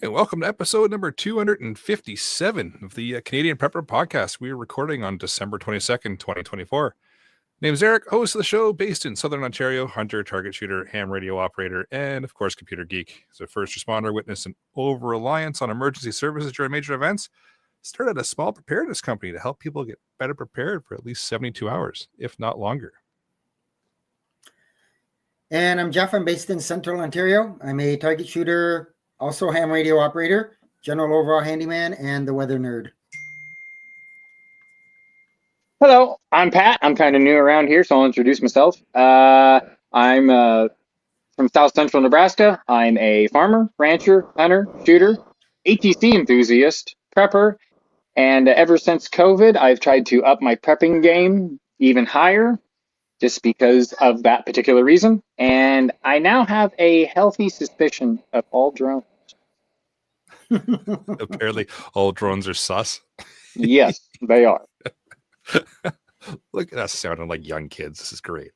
And welcome to episode number 257 of the Canadian Prepper Podcast. We are recording on December 22nd, 2024. Name's Eric, host of the show, based in Southern Ontario, hunter, target shooter, ham radio operator, and of course, computer geek. As a first responder, witnessed an over-reliance on emergency services during major events. Started a small preparedness company to help people get better prepared for at least 72 hours, if not longer. And I'm Jeff. I'm based in Central Ontario. I'm a target shooter, also ham radio operator, general overall handyman, and the weather nerd. Hello, I'm Pat. I'm kind of new around here, so I'll introduce myself. I'm from South Central Nebraska. I'm a farmer, rancher, hunter, shooter, ATC enthusiast, prepper, and ever since COVID, I've tried to up my prepping game even higher just because of that particular reason. And I now have a healthy suspicion of all drones. Apparently, all drones are sus. Yes, they are. Look at us sounding like young kids. This is great.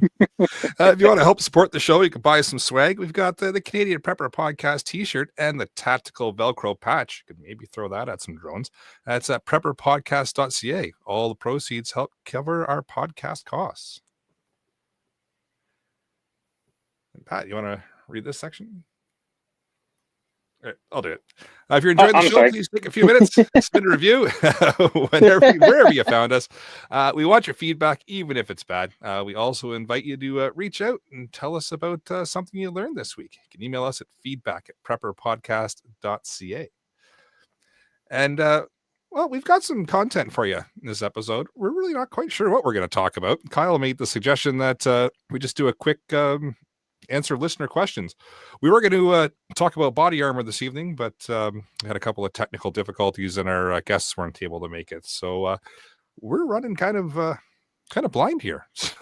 If you want to help support the show, you can buy some swag. We've got the Canadian Prepper Podcast t-shirt and the tactical Velcro patch. You could maybe throw that at some drones. That's at prepperpodcast.ca. All the proceeds help cover our podcast costs. And Pat, you want to read this section? All right, I'll do it. If you're enjoying the show, sorry. Please take a few minutes, spin a review wherever you found us. We want your feedback, even if it's bad. We also invite you to reach out and tell us about something you learned this week. You can email us at feedback@prepperpodcast.ca. And, well, we've got some content for you in this episode. We're really not quite sure what we're going to talk about. Kyle made the suggestion that we just do a quick answer listener questions. We were going to talk about body armor this evening, but had a couple of technical difficulties and our guests weren't able to make it. So we're running kind of blind here. So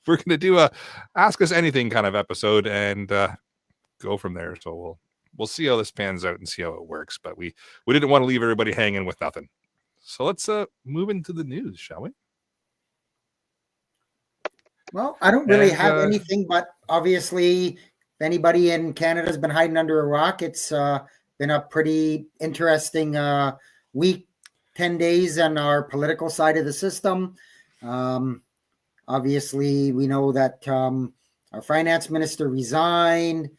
we're going to do a ask us anything kind of episode and go from there. So we'll see how this pans out and see how it works. But we didn't want to leave everybody hanging with nothing. So let's move into the news, shall we? Well, I don't really have anything, but obviously, if anybody in Canada has been hiding under a rock, it's been a pretty interesting week, 10 days on our political side of the system. Obviously, we know that our finance minister resigned.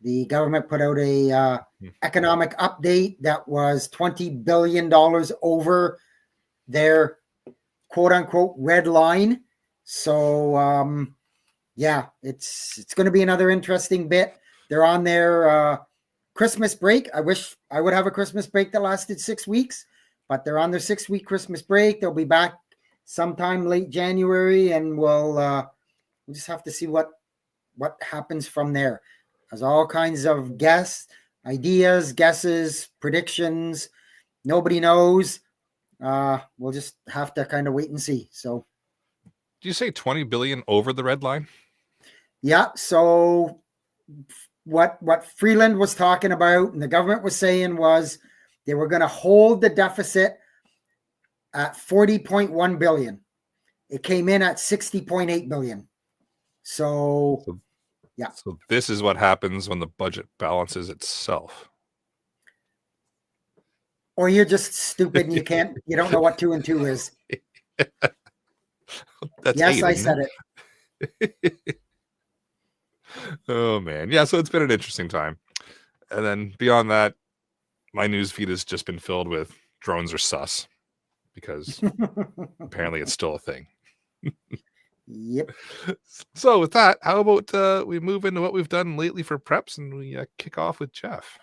The government put out a economic update that was $20 billion over their quote-unquote red line. So, yeah, it's going to be another interesting bit. They're on their Christmas break. I wish I would have a Christmas break that lasted 6 weeks, but they're on their 6-week Christmas break. They'll be back sometime late January, and we'll just have to see what happens from there. There's all kinds of ideas, guesses, predictions. Nobody knows. We'll just have to kind of wait and see. So. Did you say 20 billion over the red line? Yeah. So what Freeland was talking about and the government was saying was they were going to hold the deficit at 40.1 billion. It came in at 60.8 billion. So yeah. So this is what happens when the budget balances itself. Or you're just stupid and you don't know what 2 and 2 is. That's yes, eight, I said it. Oh man, yeah. So it's been an interesting time, and then beyond that, my news feed has just been filled with drones are sus because apparently it's still a thing. Yep. So with that, how about we move into what we've done lately for preps, and we kick off with Jeff.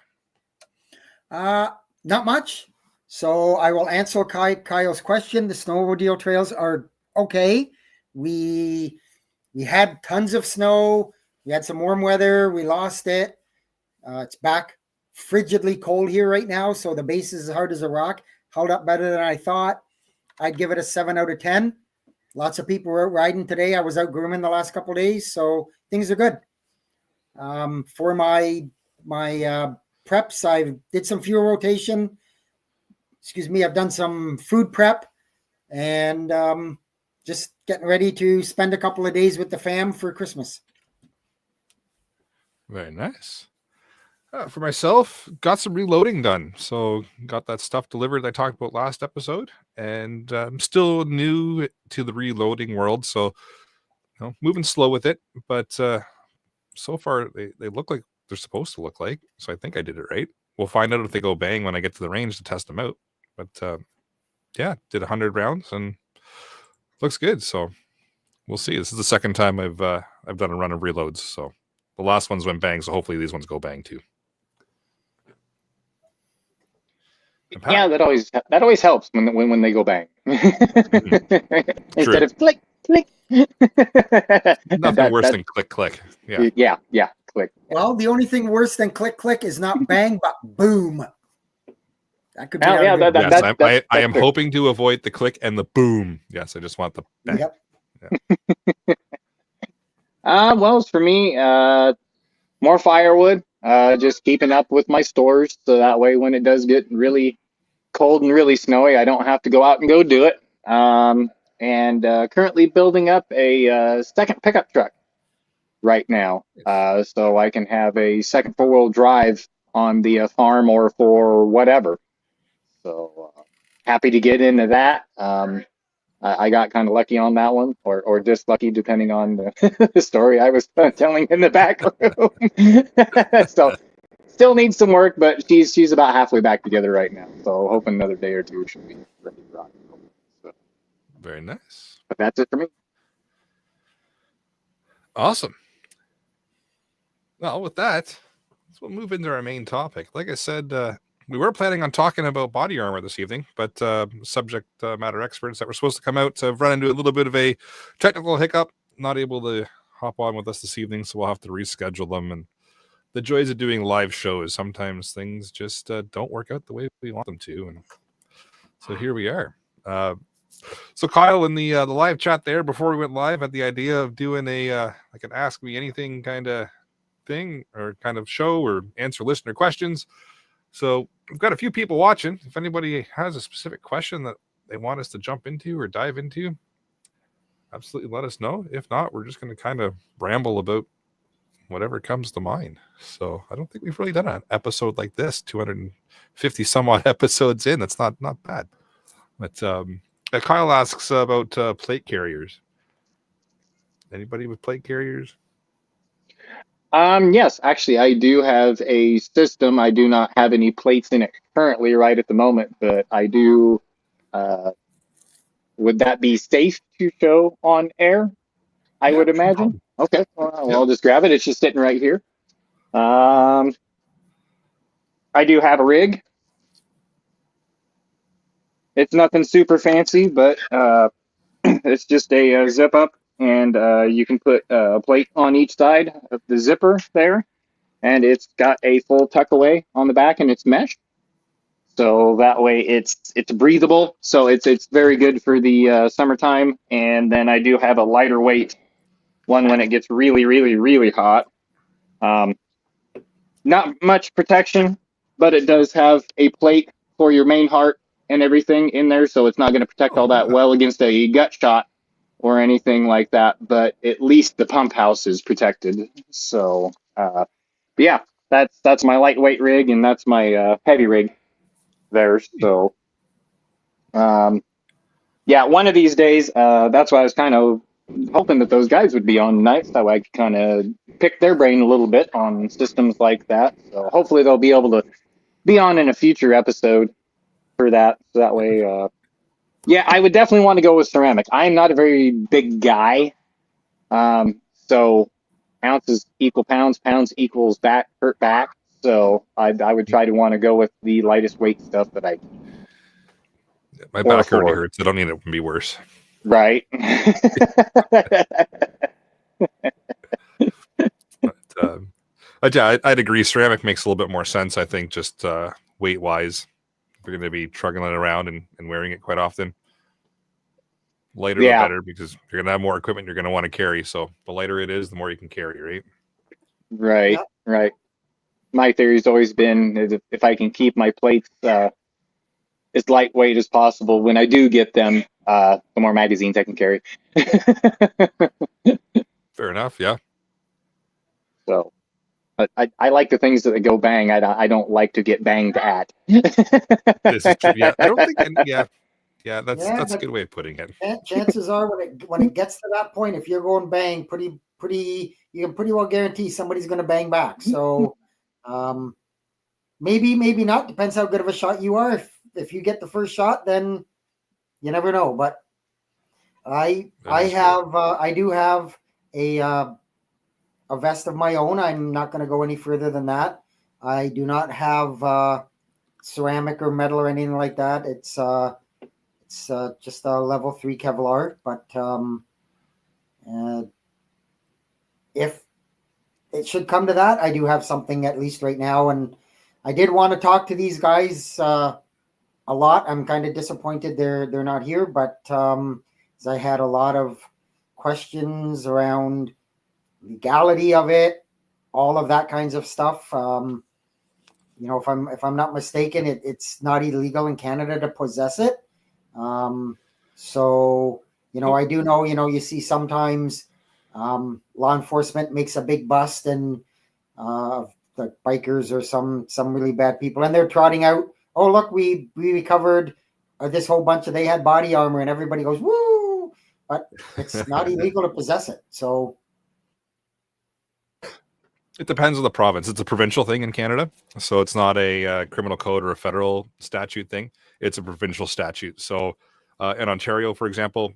Not much. So I will answer Kyle's question. The snow rodeo trails are okay. We had tons of snow. We had some warm weather. We lost it. It's back frigidly cold here right now. So the base is as hard as a rock. Held up better than I thought. I'd give it a 7 out of 10. Lots of people were out riding today. I was out grooming the last couple of days. So things are good. For my preps, I did some fuel rotation. I've done some food prep and just getting ready to spend a couple of days with the fam for Christmas. Very nice. For myself, got some reloading done. So got that stuff delivered that I talked about last episode, and I'm still new to the reloading world, so moving slow with it. But so far, they look like they're supposed to look like. So I think I did it right. We'll find out if they go bang when I get to the range to test them out. But yeah, did 100 rounds and looks good. So we'll see. This is the second time I've done a run of reloads. So the last ones went bang. So hopefully these ones go bang too. Yeah, that always helps when they go bang. Instead of click click. Nothing worse than click click. Yeah, click. Well, the only thing worse than click click is not bang but boom. That could be. Yes, I am hoping to avoid the click and the boom. Yes, I just want the bang. Yep. Yeah. Well, for me, more firewood. Just keeping up with my stores, so that way when it does get really cold and really snowy, I don't have to go out and go do it. And currently building up a second pickup truck right now, so I can have a second four-wheel drive on the farm or for whatever. So happy to get into that. I got kind of lucky on that one, or just lucky, depending on the story I was telling in the back room. So still needs some work, but she's about halfway back together right now. So hoping another day or two she'll be ready to rock. So, very nice. But that's it for me. Awesome. Well, with that, we'll move into our main topic. Like I said, we were planning on talking about body armor this evening, but subject matter experts that were supposed to come out have run into a little bit of a technical hiccup, not able to hop on with us this evening, so we'll have to reschedule them. And the joys of doing live shows, sometimes things just don't work out the way we want them to. And so here we are. So Kyle, in the live chat there, before we went live, had the idea of doing a like an Ask Me Anything kind of thing, or kind of show, or answer listener questions. So we've got a few people watching. If anybody has a specific question that they want us to jump into or dive into, absolutely let us know. If not, we're just going to kind of ramble about whatever comes to mind. So I don't think we've really done an episode like this, 250 some odd episodes in. That's not bad. But Kyle asks about plate carriers. Anybody with plate carriers? Yes, actually, I do have a system. I do not have any plates in it currently right at the moment, but I do. Would that be safe to show on air? I would imagine. Okay, well, I'll just grab it. It's just sitting right here. I do have a rig. It's nothing super fancy, but it's just a zip up, and you can put a plate on each side of the zipper there, and it's got a full tuck away on the back, and it's mesh. So that way it's breathable. So it's very good for the summertime. And then I do have a lighter weight one when it gets really, really, really hot. Not much protection, but it does have a plate for your main heart and everything in there. So it's not going to protect all that well against a gut shot or anything like that. But at least the pump house is protected. So yeah, that's my lightweight rig, and that's my heavy rig there. So yeah, one of these days, that's why I was kind of hoping that those guys would be on tonight, so I could kind of pick their brain a little bit on systems like that. So hopefully they'll be able to be on in a future episode for that. So that way, yeah, I would definitely want to go with ceramic. I'm not a very big guy, so ounces equal pounds, pounds equals hurt back. So I would try to want to go with the lightest weight stuff that I can. My back already hurts. I don't need it to be worse. Right. But I'd agree. Ceramic makes a little bit more sense, I think, just weight wise. If you're going to be trucking it around and wearing it quite often, lighter the better, because you're going to have more equipment you're going to want to carry. So the lighter it is, the more you can carry, right? Right, yeah. Right. My theory's always been if I can keep my plates as lightweight as possible when I do get them, the more magazines I can carry. Fair enough, yeah. So, I like the things that go bang. I don't like to get banged at. This is true. Yeah, I don't think. Yeah, that's Yeah, a but good way of putting it. chances are when it gets to that point, if you're going bang, pretty, you can pretty well guarantee somebody's going to bang back. So, maybe not. Depends how good of a shot you are. If you get the first shot, then you never know. But I do have a vest of my own. I'm not going to go any further than that. I do not have ceramic or metal or anything like that. It's just a level 3 Kevlar. But if it should come to that, I do have something at least right now. And I did want to talk to these guys a lot. I'm kind of disappointed they're not here, but I had a lot of questions around legality of it, all of that kinds of stuff. If I'm not mistaken, it's not illegal in Canada to possess it. So I do know, you see sometimes law enforcement makes a big bust, and the bikers or some really bad people, and they're trotting out, oh look, we recovered this whole bunch of, they had body armor, and everybody goes woo, but it's not illegal to possess it. So it depends on the province. It's a provincial thing in Canada, so it's not a criminal code or a federal statute thing. It's a provincial statute. So in Ontario, for example,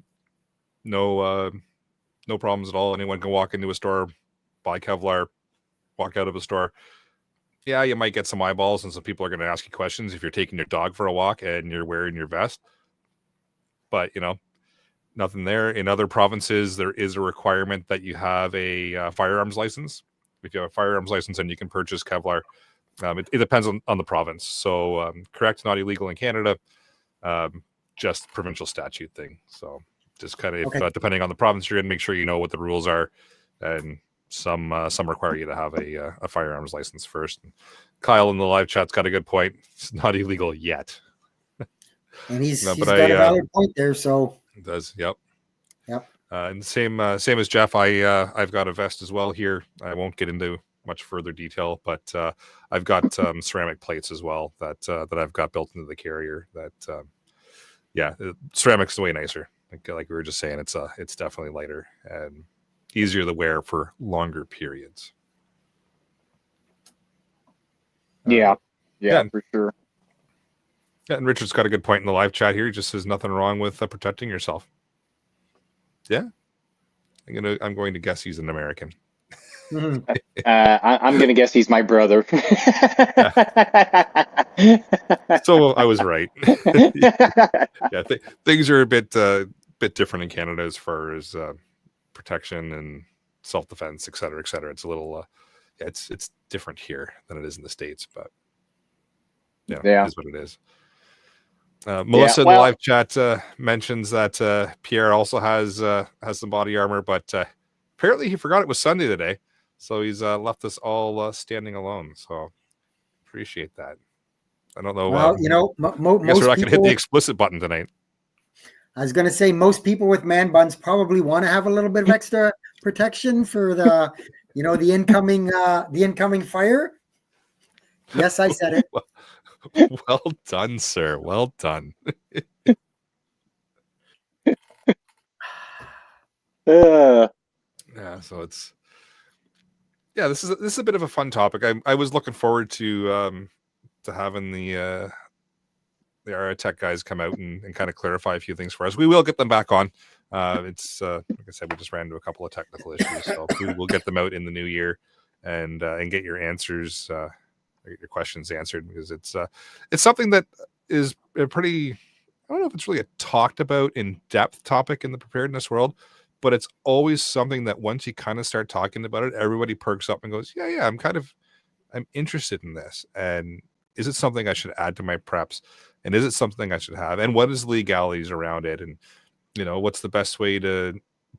no problems at all. Anyone can walk into a store, buy Kevlar, walk out of a store. Yeah, you might get some eyeballs, and some people are going to ask you questions if you're taking your dog for a walk and you're wearing your vest. But nothing there. In other provinces, there is a requirement that you have a firearms license. If you have a firearms license, then you can purchase Kevlar. It depends on the province. So correct, not illegal in Canada, just provincial statute thing. So just kind of, okay. Depending on the province you're in, make sure you know what the rules are. And some require you to have a firearms license first. And Kyle in the live chat's got a good point. It's not illegal yet. And he's got a valid point there. So it does. Yep. Yep. And same as Jeff, I've got a vest as well here. I won't get into much further detail, but I've got ceramic plates as well that I've got built into the carrier. That ceramic's way nicer. Like we were just saying, it's definitely lighter and easier to wear for longer periods. Yeah, for sure. Yeah, and Richard's got a good point in the live chat here. He just says nothing wrong with protecting yourself. Yeah, I'm going to guess he's an American. I'm going to guess he's my brother. So I was right. Yeah, things are a bit different in Canada as far as protection and self-defense, et cetera, et cetera. It's a little, it's different here than it is in the States, but it is what it is. Melissa in the live chat mentions that Pierre also has some body armor, but apparently he forgot it was Sunday today, so he's left us all standing alone. So appreciate that. I don't know. Well, I guess we're not going to hit the explicit button tonight. I was going to say most people with man buns probably want to have a little bit of extra protection for the, the incoming fire. Yes, I said it. Well done, sir. Well done. Yeah, so it's this is a bit of a fun topic. I was looking forward to having the Aratech guys come out and kind of clarify a few things for us. We will get them back on. It's like I said, we just ran into a couple of technical issues, so we will get them out in the new year and get your answers, your questions answered, because it's something that is a pretty, I don't know if it's really a talked about in depth topic in the preparedness world, but it's always something that once you kind of start talking about it, everybody perks up and goes, yeah, I'm interested in this. And is it something I should add to my preps? And is it something I should have? And what is the legalities around it? And, what's the best way to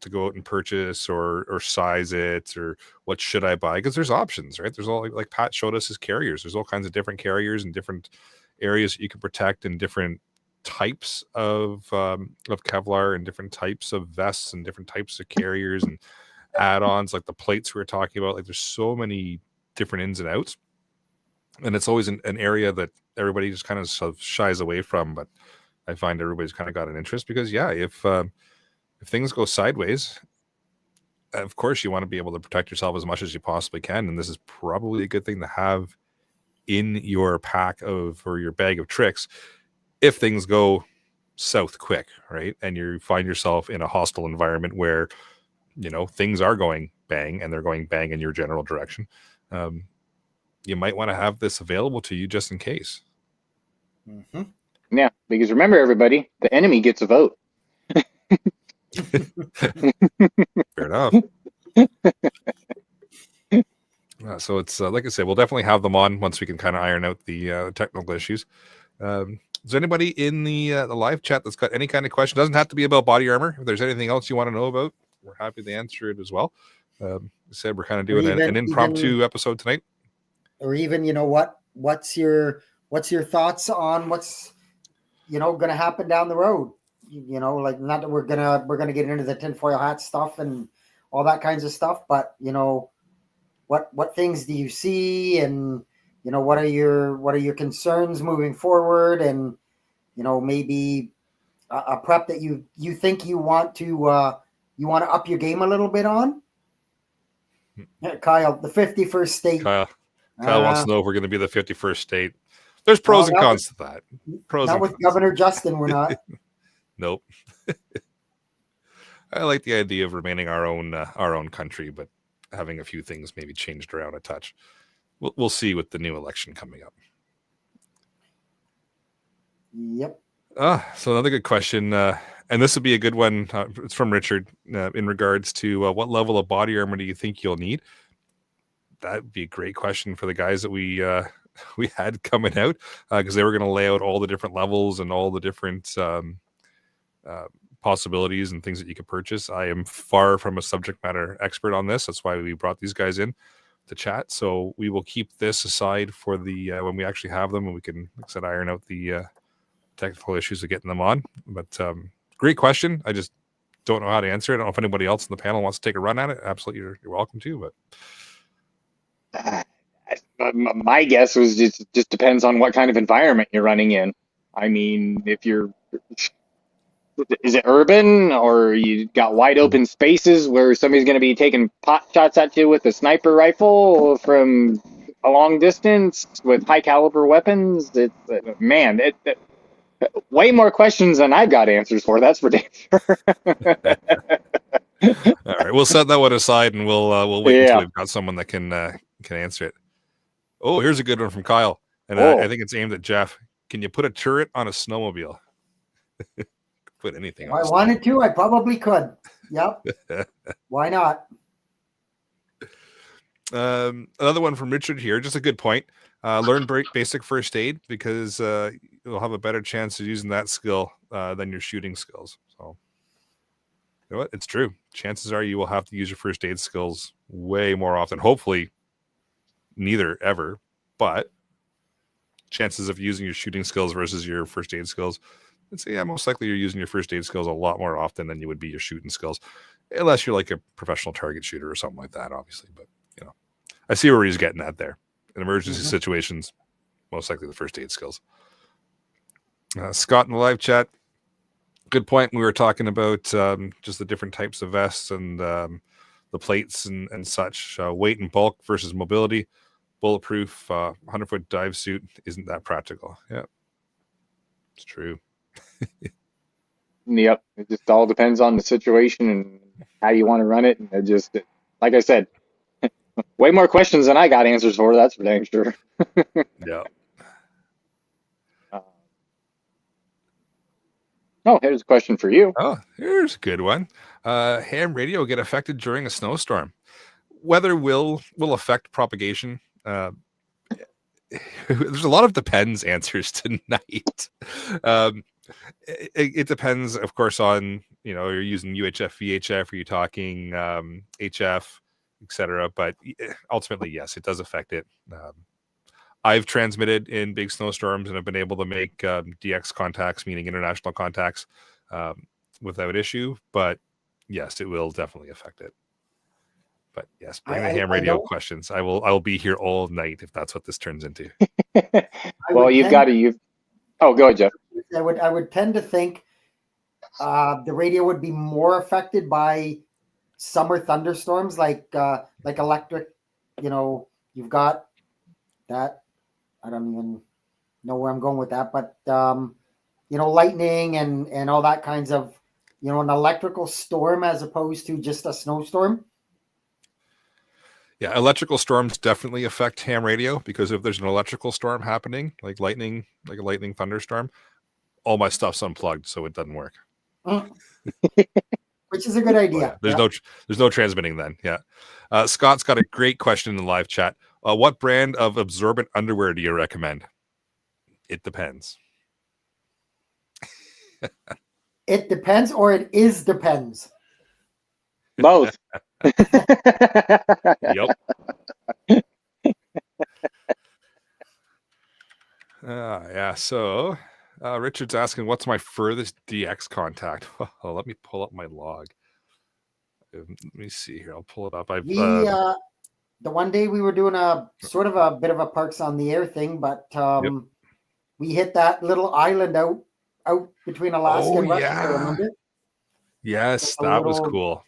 go out and purchase or size it, or what should I buy? Because there's options, right? There's all, like Pat showed us his carriers. There's all kinds of different carriers and different areas that you can protect, and different types of Kevlar, and different types of vests, and different types of carriers and add-ons, like the plates we were talking about. Like there's so many different ins and outs. And it's always an area that everybody just kind of sort of shies away from. But I find everybody's kind of got an interest because, yeah, if things go sideways, of course, you want to be able to protect yourself as much as you possibly can. And this is probably a good thing to have in your pack of, or your bag of tricks, if things go south quick, right? And you find yourself in a hostile environment where, you know, things are going bang and they're going bang in your general direction. You might want to have this available to you just in case. Mm-hmm. Yeah, because remember, everybody, the enemy gets a vote. Fair enough. So it's like I said, we'll definitely have them on once we can kind of iron out the technical issues. Is there anybody in the live chat that's got any kind of question? Doesn't have to be about body armor. If there's anything else you want to know about, we're happy to answer it as well. I said we're kind of doing an impromptu episode tonight. Or even, you know, what's your thoughts on what's, you know, going to happen down the road? You know, like, not that we're gonna get into the tinfoil hat stuff and all that kinds of stuff, but, you know, what things do you see, and, you know, what are your concerns moving forward, and, you know, maybe a prep that you think you want to up your game a little bit on. Kyle, the 51st state. Kyle wants to know if we're going to be the 51st state. There's pros and cons to that. Not with Governor Justin, we're not. Nope. I like the idea of remaining our own country, but having a few things maybe changed around a touch. We'll see with the new election coming up. Yep. So another good question, and this would be a good one. It's from Richard in regards to what level of body armor do you think you'll need? That'd be a great question for the guys that we had coming out, because they were going to lay out all the different levels and all the different possibilities and things that you could purchase. I am far from a subject matter expert on this. That's why we brought these guys in to chat. So we will keep this aside for the when we actually have them, and we can, like I said, iron out the technical issues of getting them on. But great question. I just don't know how to answer it. I don't know if anybody else in the panel wants to take a run at it. Absolutely, you're welcome to. But my guess was just depends on what kind of environment you're running in. I mean, is it urban, or you got wide open spaces where somebody's going to be taking pot shots at you with a sniper rifle from a long distance with high caliber weapons? Way more questions than I've got answers for. That's for damn sure. All right, we'll set that one aside, and we'll wait until we've got someone that can answer it. Oh, here's a good one from Kyle, and I think it's aimed at Jeff. Can you put a turret on a snowmobile? Put anything. If I wanted to, I probably could. Yep. Why not? Another one from Richard here. Just a good point. Learn basic first aid, because you'll have a better chance of using that skill than your shooting skills. So, you know what? It's true. Chances are you will have to use your first aid skills way more often. Hopefully, neither ever, but chances of using your shooting skills versus your first aid skills, let's say, most likely you're using your first aid skills a lot more often than you would be your shooting skills, unless you're like a professional target shooter or something like that, obviously. But, you know, I see where he's getting at there. In emergency situations, most likely the first aid skills. Scott in the live chat, good point. We were talking about just the different types of vests and the plates and such. Weight and bulk versus mobility. Bulletproof 100-foot dive suit isn't that practical. Yeah, it's true. Yep, it just all depends on the situation and how you want to run it. And like I said, way more questions than I got answers for. That's for dang sure. Yeah. Here's a question for you. Oh, here's a good one. Ham radio get affected during a snowstorm. Weather will affect propagation. There's a lot of depends answers tonight. It depends, of course, on, you know, you're using UHF, VHF, are you talking HF, etc. But ultimately, yes, it does affect it. I've transmitted in big snowstorms and have been able to make DX contacts, meaning international contacts, without issue. But yes, it will definitely affect it. But yes, bring the ham radio questions. I will be here all night if that's what this turns into. Well, Oh, go ahead, Jeff. I would tend to think the radio would be more affected by summer thunderstorms, like electric. You've got that. I don't even know where I'm going with that, but lightning and all that kinds of, an electrical storm as opposed to just a snowstorm. Yeah, electrical storms definitely affect ham radio, because if there's an electrical storm happening, like a lightning thunderstorm, all my stuff's unplugged, so it doesn't work. Which is a good idea. There's no transmitting then. Yeah. Scott's got a great question in the live chat. What brand of absorbent underwear do you recommend? It depends. It depends, or it is depends. Both. Yep. Yeah. So Richard's asking, what's my furthest DX contact? Oh, let me pull up my log. Let me see here. I'll pull it up. The one day we were doing a sort of a bit of a Parks on the Air thing, but we hit that little island out between Alaska and Russia. Yeah. Remember? Yes, that was cool.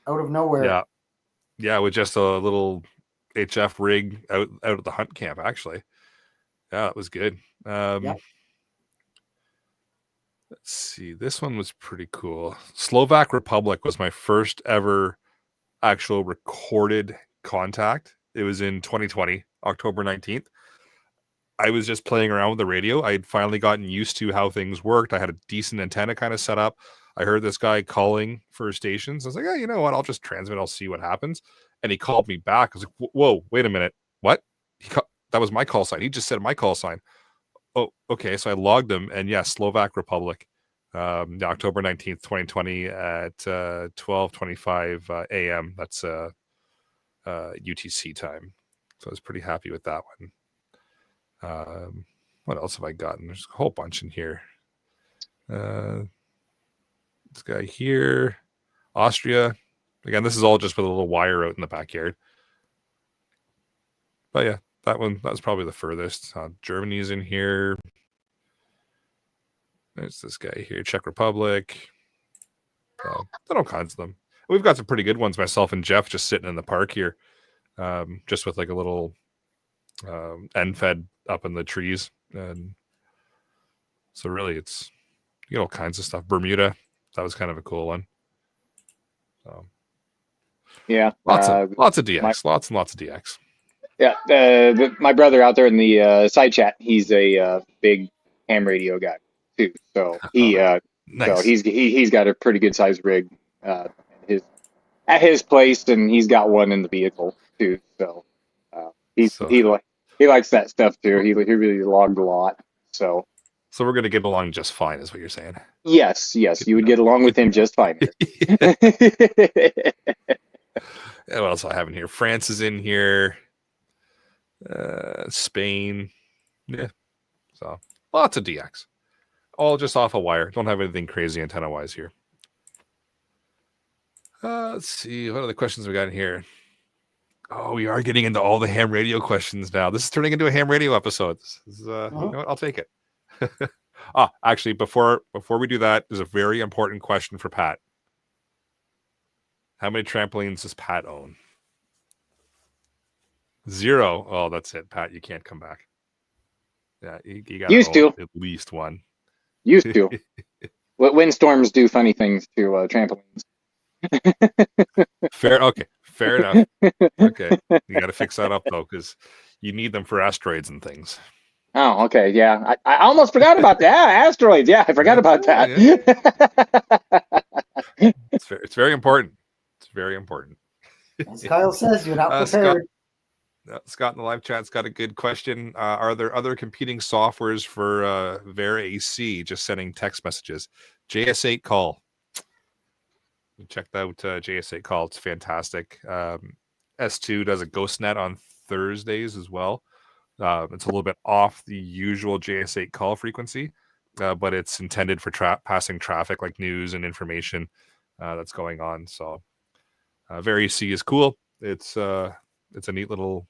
Out of nowhere. Yeah, with just a little HF rig out at the hunt camp, actually. Yeah, that was good. Let's see. This one was pretty cool. Slovak Republic was my first ever actual recorded contact. It was in 2020, October 19th. I was just playing around with the radio. I had finally gotten used to how things worked. I had a decent antenna kind of set up. I heard this guy calling for stations. I was like, you know what? I'll just transmit. I'll see what happens. And he called me back. I was like, whoa, wait a minute. What? That was my call sign. He just said my call sign. Oh, okay. So I logged him, and Slovak Republic, October 19th, 2020 at 12:25 a.m. That's UTC time. So I was pretty happy with that one. What else have I gotten? There's a whole bunch in here. This guy here, Austria. Again, this is all just with a little wire out in the backyard. But yeah, that was probably the furthest. Germany's in here. There's this guy here, Czech Republic. Done all kinds of them. We've got some pretty good ones. Myself and Jeff just sitting in the park here, just with like a little end fed up in the trees. And so really it's all kinds of stuff. Bermuda, that was kind of a cool one. So yeah, lots of DX, lots and lots of DX. Yeah, my brother out there in the side chat, he's a big ham radio guy too. So nice. So he's got a pretty good sized rig at his place, and he's got one in the vehicle too. So he likes that stuff too. He really logged a lot. So we're gonna get along just fine, is what you're saying? Yes, you would get along with him just fine. Yeah, what else do I have in here? France is in here. Spain. Yeah. So lots of DX. All just off a wire. Don't have anything crazy antenna wise here. Let's see. What are the questions we got in here? Oh, we are getting into all the ham radio questions now. This is turning into a ham radio episode. This is, you know what? I'll take it. Actually, before we do that, there's a very important question for Pat. How many trampolines does Pat own? 0. Oh, that's it, Pat. You can't come back. Yeah, you got used to at least one. Used to. Windstorms do funny things to trampolines. Fair enough. Okay, you got to fix that up though, because you need them for asteroids and things. Oh, okay, yeah. I almost forgot about that. Asteroids, yeah, I forgot about that. Yeah. It's very important. It's very important. As Kyle says, you're not prepared. Scott in the live chat's got a good question. Are there other competing softwares for Vera AC, just sending text messages? JS8 Call. Check out JS8 Call. It's fantastic. S2 does a GhostNet on Thursdays as well. It's a little bit off the usual JS8 call frequency, but it's intended for passing traffic like news and information that's going on. So Vera AC is cool. It's a neat little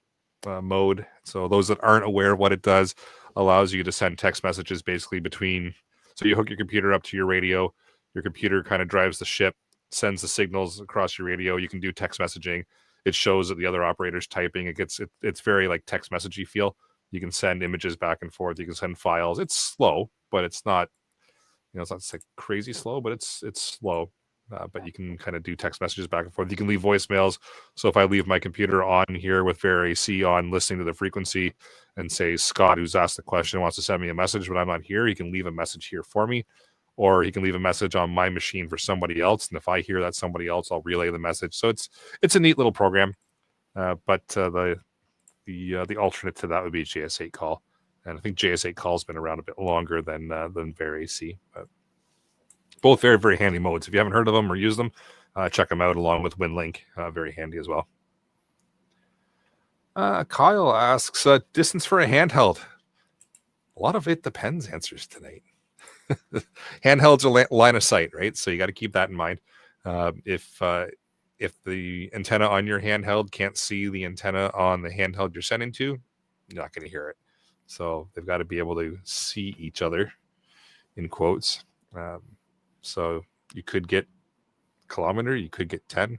mode. So those that aren't aware of what it does, allows you to send text messages basically between. So you hook your computer up to your radio. Your computer kind of drives the ship, sends the signals across your radio. You can do text messaging. It shows that the other operator's typing. It's very like text messagey feel. You can send images back and forth. You can send files. It's slow, but it's not, it's not like crazy slow, but it's slow. But you can kind of do text messages back and forth. You can leave voicemails. So if I leave my computer on here with Fair AC on, listening to the frequency, and say Scott, who's asked the question, wants to send me a message, but I'm not here, he can leave a message here for me, or he can leave a message on my machine for somebody else. And if I hear that somebody else, I'll relay the message. So it's a neat little program. But the alternate to that would be JS8 call, and I think JS8 call has been around a bit longer than Fair AC. But both very, very handy modes. If you haven't heard of them or used them, check them out along with WinLink. Very handy as well. Kyle asks, distance for a handheld. A lot of it depends answers tonight. Handhelds are line of sight, right? So you got to keep that in mind. If the antenna on your handheld can't see the antenna on the handheld you're sending to, you're not going to hear it. So they've got to be able to see each other, in quotes. So you could get kilometer, you could get 10.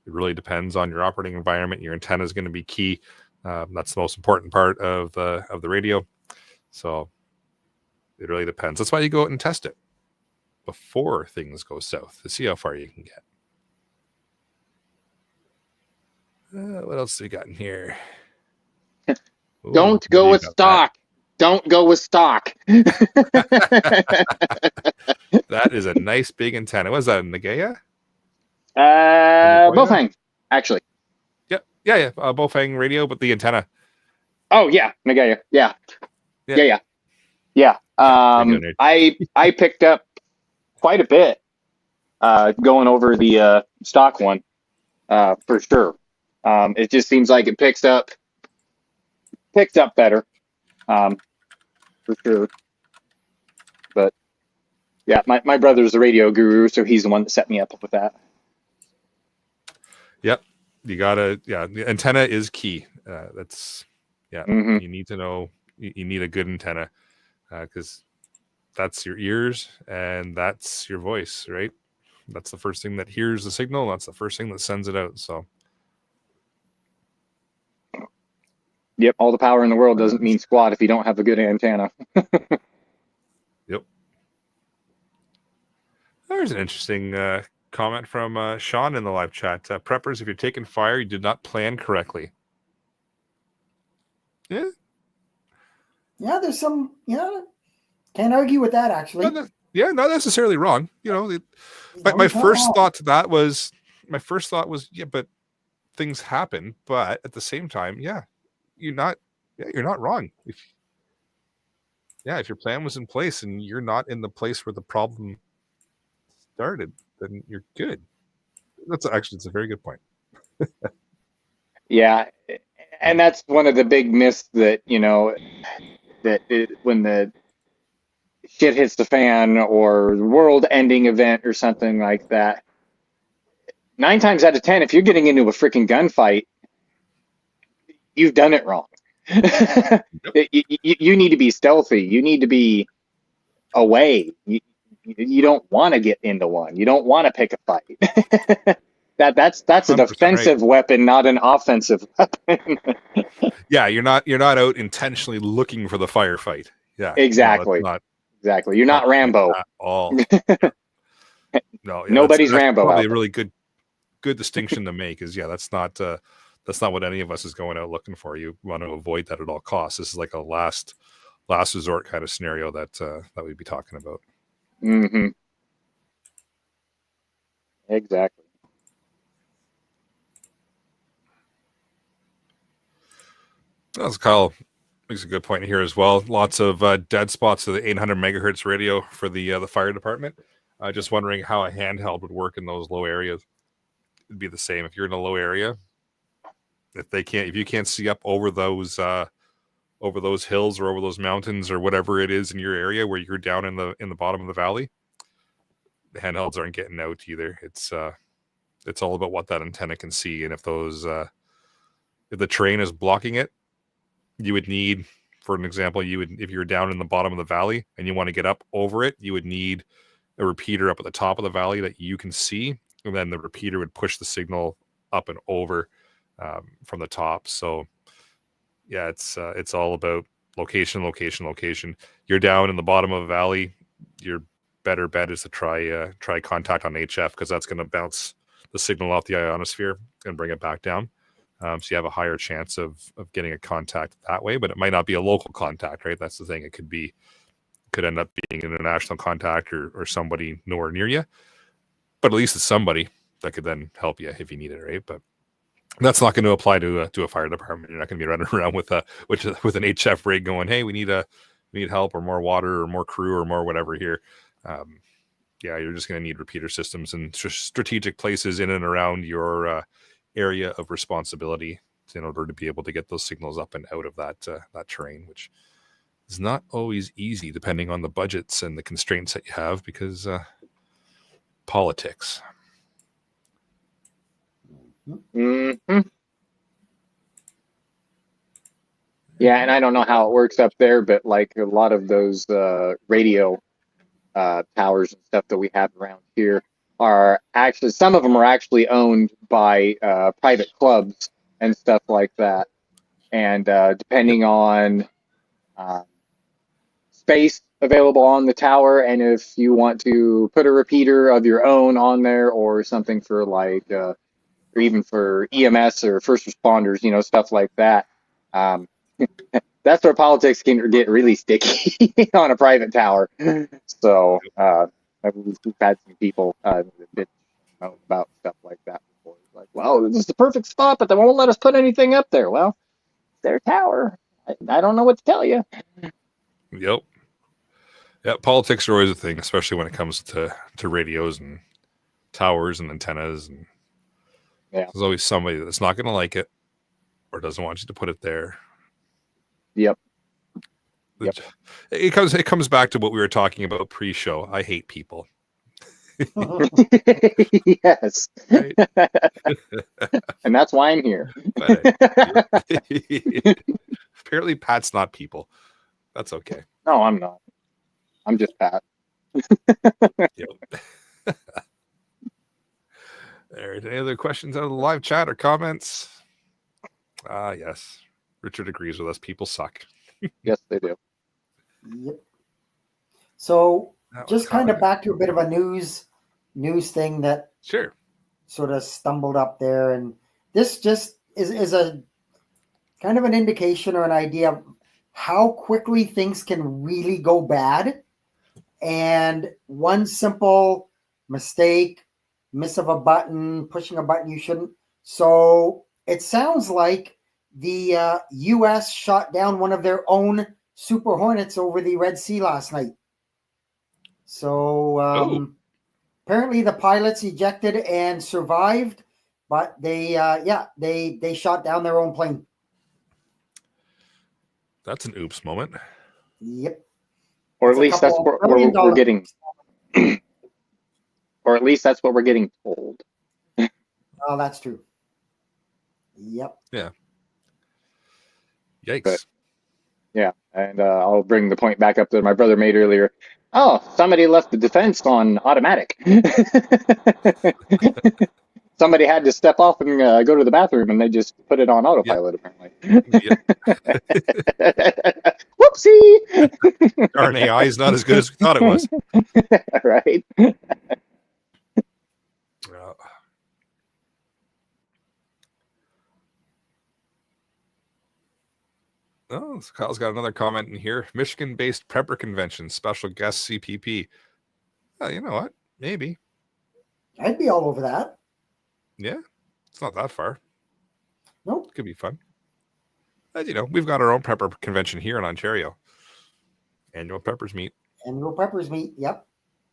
It really depends on your operating environment. Your antenna is going to be key. That's the most important part of the radio. So it really depends. That's why you go out and test it before things go south to see how far you can get. What else do we got in here? Ooh, Don't go with stock. Don't go with stock. That is a nice big antenna. Was that a Nagaya? Bofang, actually. Yeah. Bofang radio, but the antenna. Oh yeah, Nagaya. Yeah. I picked up quite a bit going over the stock one for sure. It just seems like it picks up better, for sure. But yeah, my brother's a radio guru, so he's the one that set me up with that. Yep, you gotta. Yeah, the antenna is key. You need to know. You need a good antenna because that's your ears and that's your voice, right? That's the first thing that hears the signal. That's the first thing that sends it out. So. Yep, all the power in the world doesn't mean squat if you don't have a good antenna. Yep. There's an interesting comment from Sean in the live chat. Preppers, if you're taking fire, you did not plan correctly. Yeah. Yeah, there's some, can't argue with that, actually. Not necessarily wrong. My first thought was, yeah, but things happen. But at the same time, you're not wrong. If your plan was in place and you're not in the place where the problem started, then you're good. It's a very good point. Yeah, and that's one of the big myths that when the shit hits the fan or world-ending event or something like that, 9 times out of 10, if you're getting into a freaking gunfight, you've done it wrong. You need to be stealthy. You need to be away. You don't want to get into one. You don't want to pick a fight. That's a defensive weapon, not an offensive weapon. Yeah, you're not out intentionally looking for the firefight. Yeah, exactly. Exactly. You're not Rambo at all. No, nobody's Rambo. Probably a really good distinction to make. Is that's not what any of us is going out looking for. You want to avoid that at all costs. This is like a last resort kind of scenario that we'd be talking about. Mm-hmm. Exactly. As Kyle makes a good point here as well. Lots of dead spots to the 800 megahertz radio for the fire department. Just wondering how a handheld would work in those low areas. It'd be the same if you're in a low area. If you can't see up over those hills or over those mountains or whatever it is in your area where you're down in the bottom of the valley, the handhelds aren't getting out either. It's It's all about what that antenna can see, and if those if the terrain is blocking it, you would need, for an example, if you're down in the bottom of the valley and you want to get up over it, you would need a repeater up at the top of the valley that you can see, and then the repeater would push the signal up and over from the top. So yeah, it's all about location. You're down in the bottom of a valley, your better bet is to try contact on HF, because that's going to bounce the signal off the ionosphere and bring it back down. So you have a higher chance of getting a contact that way, but it might not be a local contact, right? That's the thing. It could end up being an international contact or somebody nowhere near you, but at least it's somebody that could then help you if you need it, right? But that's not going to apply to a fire department. You're not going to be running around with an HF rig going, "Hey, we need help or more water or more crew or more whatever here." Yeah, you're just going to need repeater systems in strategic places in and around your area of responsibility in order to be able to get those signals up and out of that terrain, which is not always easy depending on the budgets and the constraints that you have, because politics. Mm-hmm. Yeah, and I don't know how it works up there, but like a lot of those radio towers and stuff that we have around here are actually, some of them are actually owned by private clubs and stuff like that. And depending on space available on the tower, and if you want to put a repeater of your own on there or something for like, or even for EMS or first responders, you know, stuff like that. That's where politics can get really sticky on a private tower. So we've had some people bitch about stuff like that before. Like, well, this is the perfect spot, but they won't let us put anything up there. Well, it's their tower. I don't know what to tell you. Yep. Yeah, politics are always a thing, especially when it comes to radios and towers and antennas. And yeah, there's always somebody that's not going to like it or doesn't want you to put it there. Yep. It comes back to what we were talking about pre-show. I hate people. Yes. Right? And that's why I'm here. Apparently Pat's not people. That's okay. No, I'm not. I'm just Pat. Yep. All right. Any other questions out of the live chat or comments? Yes. Richard agrees with us. People suck. Yes, they do. Yep. So That just was kind of comment. back to a bit of a news thing that Sure. sort of stumbled up there, and this just is a kind of an indication or an idea of how quickly things can really go bad. And one simple mistake, miss of a button, pushing a button you shouldn't. So it sounds like the U.S. shot down one of their own Super Hornets over the Red Sea last night. So apparently the pilots ejected and survived, but they shot down their own plane. That's an oops moment. Yep. Or It's at a least that's couple what $1 billion. we're getting. Or at least that's what we're getting told. Oh, that's true. Yep. Yeah. Yikes. But, yeah, and I'll bring the point back up that my brother made earlier. Oh, somebody left the defense on automatic. Somebody had to step off and go to the bathroom, and they just put it on autopilot, apparently. Whoopsie! Our AI is not as good as we thought it was. Right? Oh, so Kyle's got another comment in here. Michigan-based prepper convention, special guest CPP. Oh, you know what? Maybe. I'd be all over that. Yeah, it's not that far. Nope. Could be fun. As you know, we've got our own prepper convention here in Ontario. Annual preppers meet. Annual preppers meet. Yep.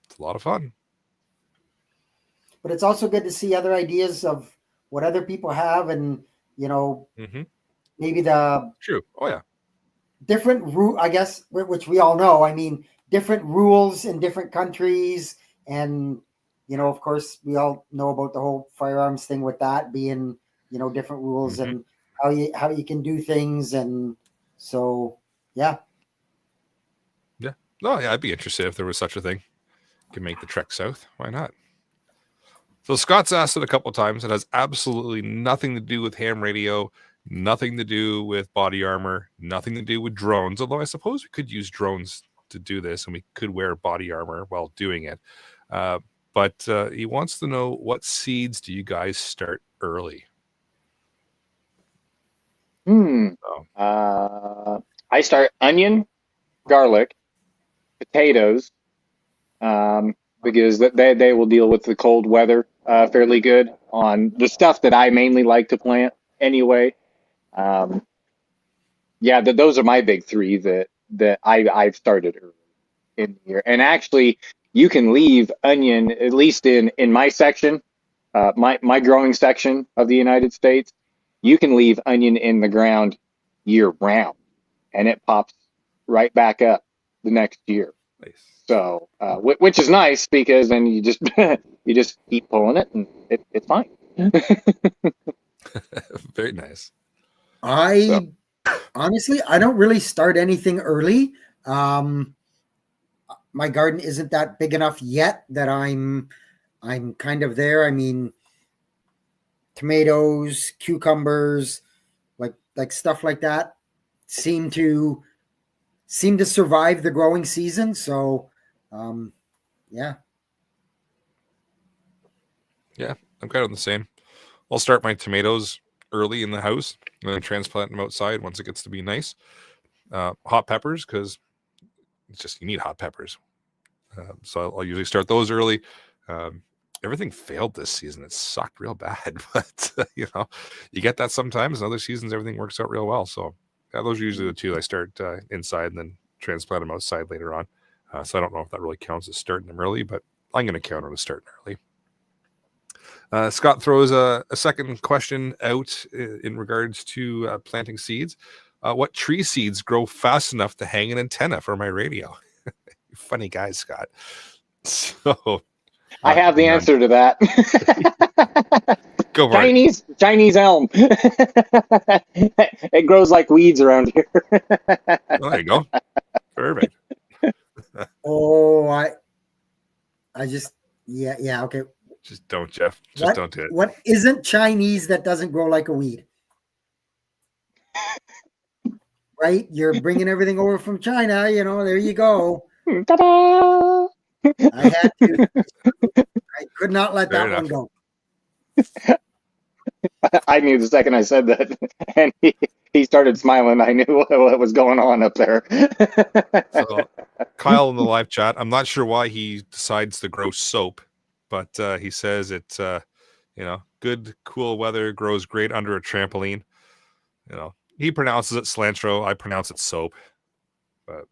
It's a lot of fun. But it's also good to see other ideas of what other people have, and maybe the True. Oh yeah. different rule, I guess, which we all know. I mean, different rules in different countries, and of course, we all know about the whole firearms thing with that being, different rules and how you can do things, and so yeah. Yeah. Oh, yeah. I'd be interested if there was such a thing. Can make the trek south. Why not? So Scott's asked it a couple of times. It has absolutely nothing to do with ham radio, nothing to do with body armor, nothing to do with drones. Although I suppose we could use drones to do this, and we could wear body armor while doing it. But he wants to know, what seeds do you guys start early? I start onion, garlic, potatoes, because they will deal with the cold weather fairly good on the stuff that I mainly like to plant anyway. Those are my big three that I've started early in the year. And actually, you can leave onion, at least in my section, my growing section of the United States, you can leave onion in the ground year round, and it pops right back up the next year. Nice. So, which is nice, because then you just you just keep pulling it, and it's fine. Very nice. Honestly, I don't really start anything early. My garden isn't that big enough yet that I'm kind of there. I mean, tomatoes, cucumbers, like stuff like that seem to survive the growing season. So, yeah. Yeah, I'm kind of the same. I'll start my tomatoes early in the house and then transplant them outside once it gets to be nice. Hot peppers, because it's just, you need hot peppers. So I'll usually start those early. Everything failed this season. It sucked real bad, but you get that sometimes. In other seasons, everything works out real well. So yeah, those are usually the two I start inside and then transplant them outside later on. So I don't know if that really counts as starting them early, but I'm going to count it as starting early. Scott throws a second question out in regards to planting seeds. What tree seeds grow fast enough to hang an antenna for my radio? Funny guy, Scott. So I have the answer to that. Go for Chinese elm. It grows like weeds around here. Well, there you go. Perfect. Oh, I just okay. Just don't, Jeff. Just don't do it. What isn't Chinese that doesn't grow like a weed? Right? You're bringing everything over from China. There you go. Ta-da! I had to. I could not let Fair that enough. one go. I knew the second I said that, and he started smiling. I knew what was going on up there. So, Kyle in the live chat, I'm not sure why he decides to grow soap, but he says it, good, cool weather grows great under a trampoline. He pronounces it cilantro. I pronounce it soap. But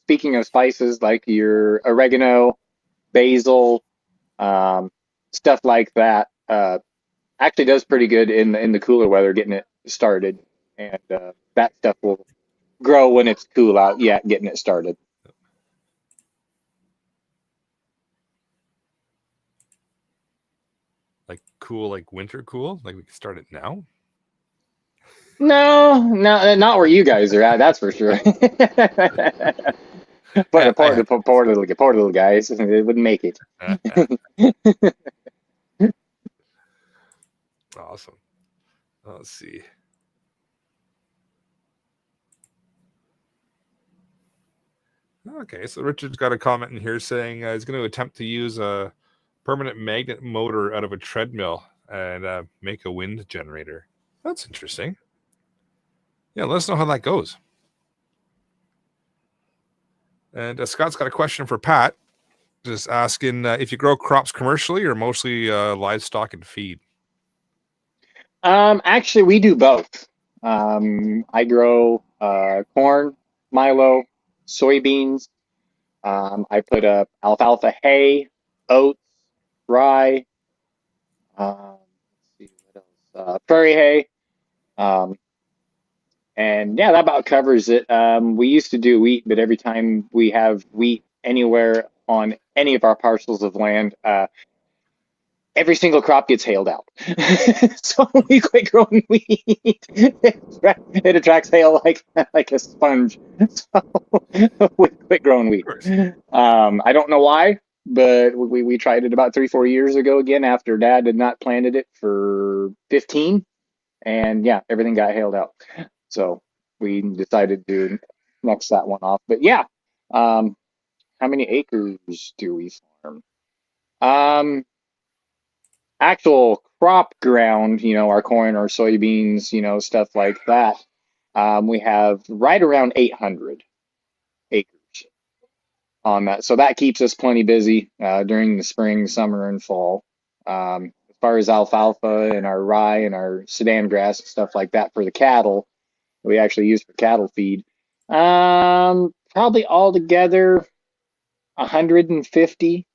speaking of spices, like your oregano, basil, stuff like that, actually does pretty good in the cooler weather, getting it started, and that stuff will grow when it's cool out. Yeah, getting it started. like cool, like winter cool, like we can start it now. No, not where you guys are at. That's for sure. But poor little guys, they wouldn't make it. Awesome. Let's see. Okay, so Richard's got a comment in here saying he's going to attempt to use a permanent magnet motor out of a treadmill and make a wind generator. That's interesting. Yeah, let us know how that goes. And Scott's got a question for Pat, just asking if you grow crops commercially or mostly livestock and feed. Actually, we do both. I grow corn, milo, soybeans. I put up alfalfa hay, oats, rye. Let's see what else. Prairie hay. And yeah, that about covers it. We used to do wheat, but every time we have wheat anywhere on any of our parcels of land, every single crop gets hailed out. So we quit growing wheat. It attracts hail like a sponge. So we quit growing Of wheat. course. I don't know why, but we tried it about 3-4 years ago again after Dad had not planted it for 15, and yeah, everything got hailed out. So we decided to next that one off. But yeah, how many acres do we farm? Actual crop ground, our corn, our soybeans, stuff like that. We have right around 800 acres on that. So that keeps us plenty busy during the spring, summer, and fall. As far as alfalfa and our rye and our Sudan grass and stuff like that for the cattle, we actually use for cattle feed. Probably altogether 150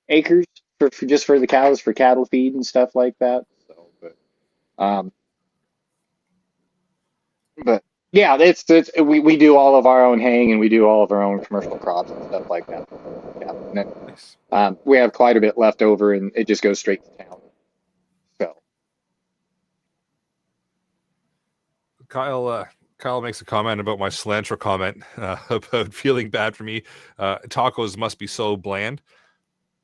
acres for just for the cows for cattle feed and stuff like that. So, um, but yeah, it's we do all of our own haying and we do all of our own commercial crops and stuff like that. Yeah, and then, Nice. we have quite a bit left over and it just goes straight to town. So Kyle makes a comment about my cilantro comment about feeling bad for me. Tacos must be so bland.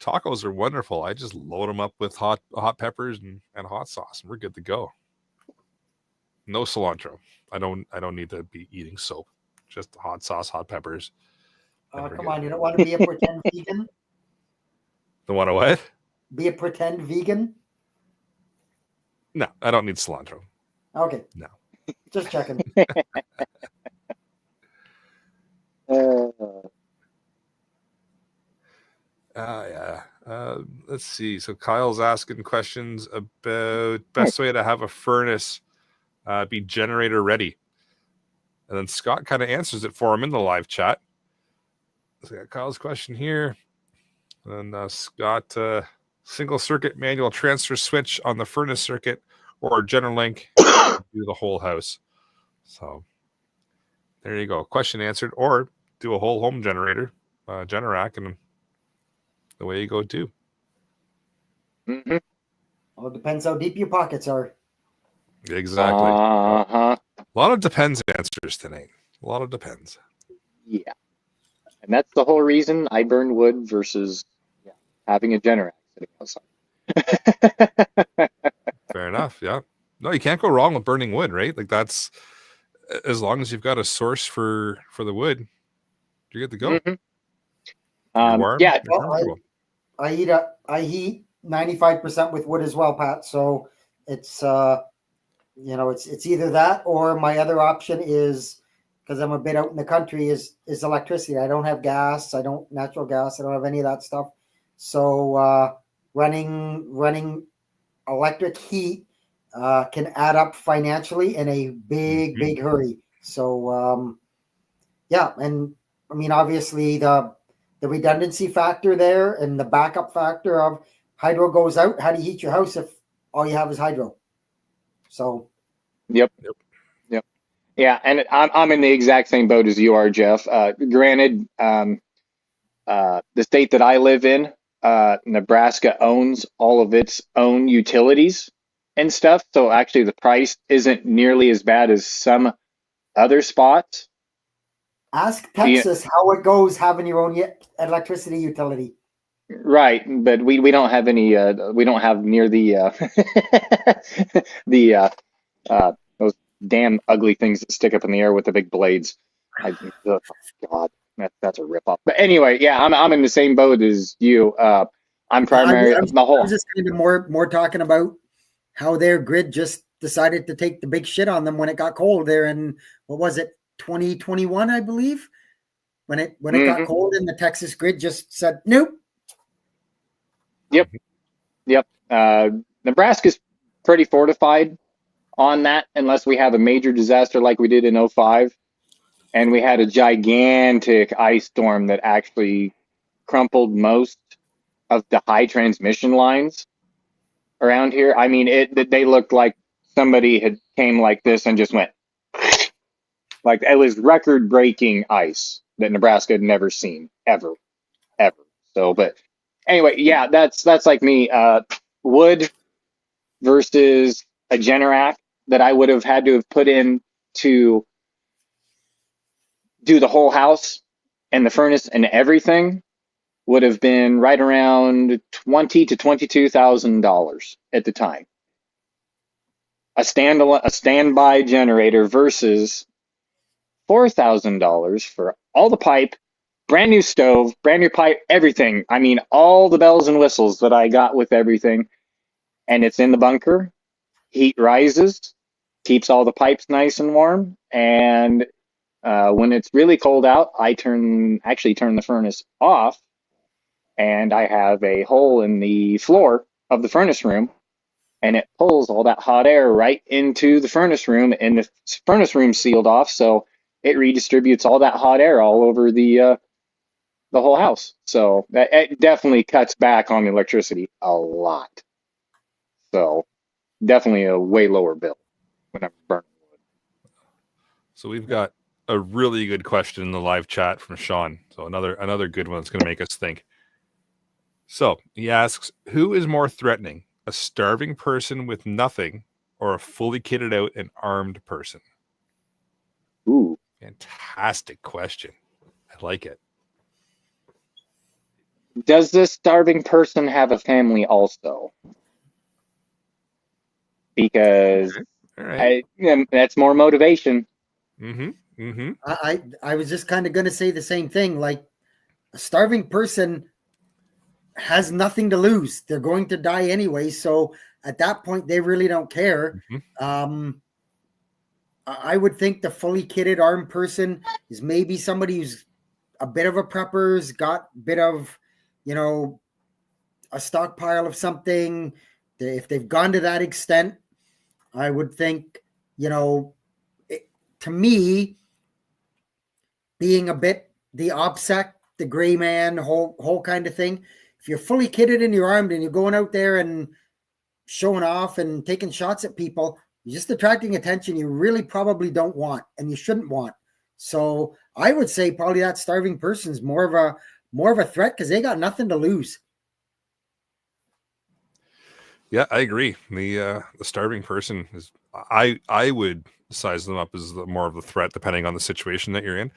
Tacos are wonderful. I just load them up with hot peppers and hot sauce, and we're good to go. No cilantro. I don't need to be eating soap. Just hot sauce, hot peppers. Come on, you don't want to be a pretend vegan? The one of what? Be a pretend vegan? No, I don't need cilantro. Okay. No. Just checking. Yeah. Let's see. So Kyle's asking questions about best way to have a furnace be generator ready. And then Scott kind of answers it for him in the live chat. So got Kyle's question here. And Scott, single circuit manual transfer switch on the furnace circuit or Generalink do the whole house. So there you go. Question answered. Or do a whole home generator, Generac, and the way you go too. mm-hmm. Well, it depends how deep your pockets are. Exactly. Uh-huh. A lot of depends answers tonight. A lot of depends. Yeah. And that's the whole reason I burn wood versus having a Generac sitting outside. Fair enough. Yeah. No, you can't go wrong with burning wood, right? Like that's as long as you've got a source for the wood, you're good to go. Mm-hmm. You're warm. Yeah. You're comfortable. I heat 95% with wood as well, Pat. So it's it's either that or my other option is, because I'm a bit out in the country, is electricity. I don't have gas. I don't natural gas. I don't have any of that stuff. So running electric heat can add up financially in a big hurry. So and I mean obviously the redundancy factor there and the backup factor of hydro goes out. How do you heat your house if all you have is hydro? So Yep. Yeah, and I'm in the exact same boat as you are, Jeff. Granted, the state that I live in, Nebraska owns all of its own utilities and stuff. So actually, the price isn't nearly as bad as some other spots. Ask Texas how it goes having your own electricity utility. Right, but we don't have any. We don't have near the those damn ugly things that stick up in the air with the big blades. Oh God, that's a ripoff. But anyway, yeah, I'm in the same boat as you. I'm primary. I'm just kind of more talking about how their grid just decided to take the big shit on them when it got cold there in, what was it, 2021, I believe, when it got cold and the Texas grid just said nope. Yep. Nebraska's pretty fortified on that, unless we have a major disaster like we did in 2005, and we had a gigantic ice storm that actually crumpled most of the high transmission lines around here. I mean, they looked like somebody had came like this and just went Like it was record-breaking ice that Nebraska had never seen ever. So, but anyway, yeah, that's like me. Wood versus a Generac that I would have had to have put in to do the whole house and the furnace and everything would have been right around $20,000 to $22,000 at the time. A standby generator versus $4,000 for all the pipe, brand new stove, brand new pipe, everything. I mean, all the bells and whistles that I got with everything, and it's in the bunker. Heat rises, keeps all the pipes nice and warm, and when it's really cold out, I actually turn the furnace off, and I have a hole in the floor of the furnace room, and it pulls all that hot air right into the furnace room, and the furnace room's sealed off, so it redistributes all that hot air all over the whole house. So that it definitely cuts back on the electricity a lot. So definitely a way lower bill when I'm burning wood. So we've got a really good question in the live chat from Sean. So another good one that's going to make us think. So he asks, who is more threatening, a starving person with nothing or a fully kitted out and armed person? Ooh. Fantastic question. I like it. Does this starving person have a family also? Because all right. That's more motivation. I was just kind of going to say the same thing. Like, a starving person has nothing to lose. They're going to die anyway. So at that point, they really don't care. I would think the fully kitted armed person is maybe somebody who's a bit of a prepper's got a bit of, a stockpile of something. If they've gone to that extent, I would think, to me, being a bit the OPSEC, the gray man, whole kind of thing. If you're fully kitted and you're armed and you're going out there and showing off and taking shots at people, you're just attracting attention you really probably don't want and you shouldn't want. So I would say probably that starving person is more of a threat because they got nothing to lose. Yeah, I agree. The starving person is I would size them up as more of a threat depending on the situation that you're in.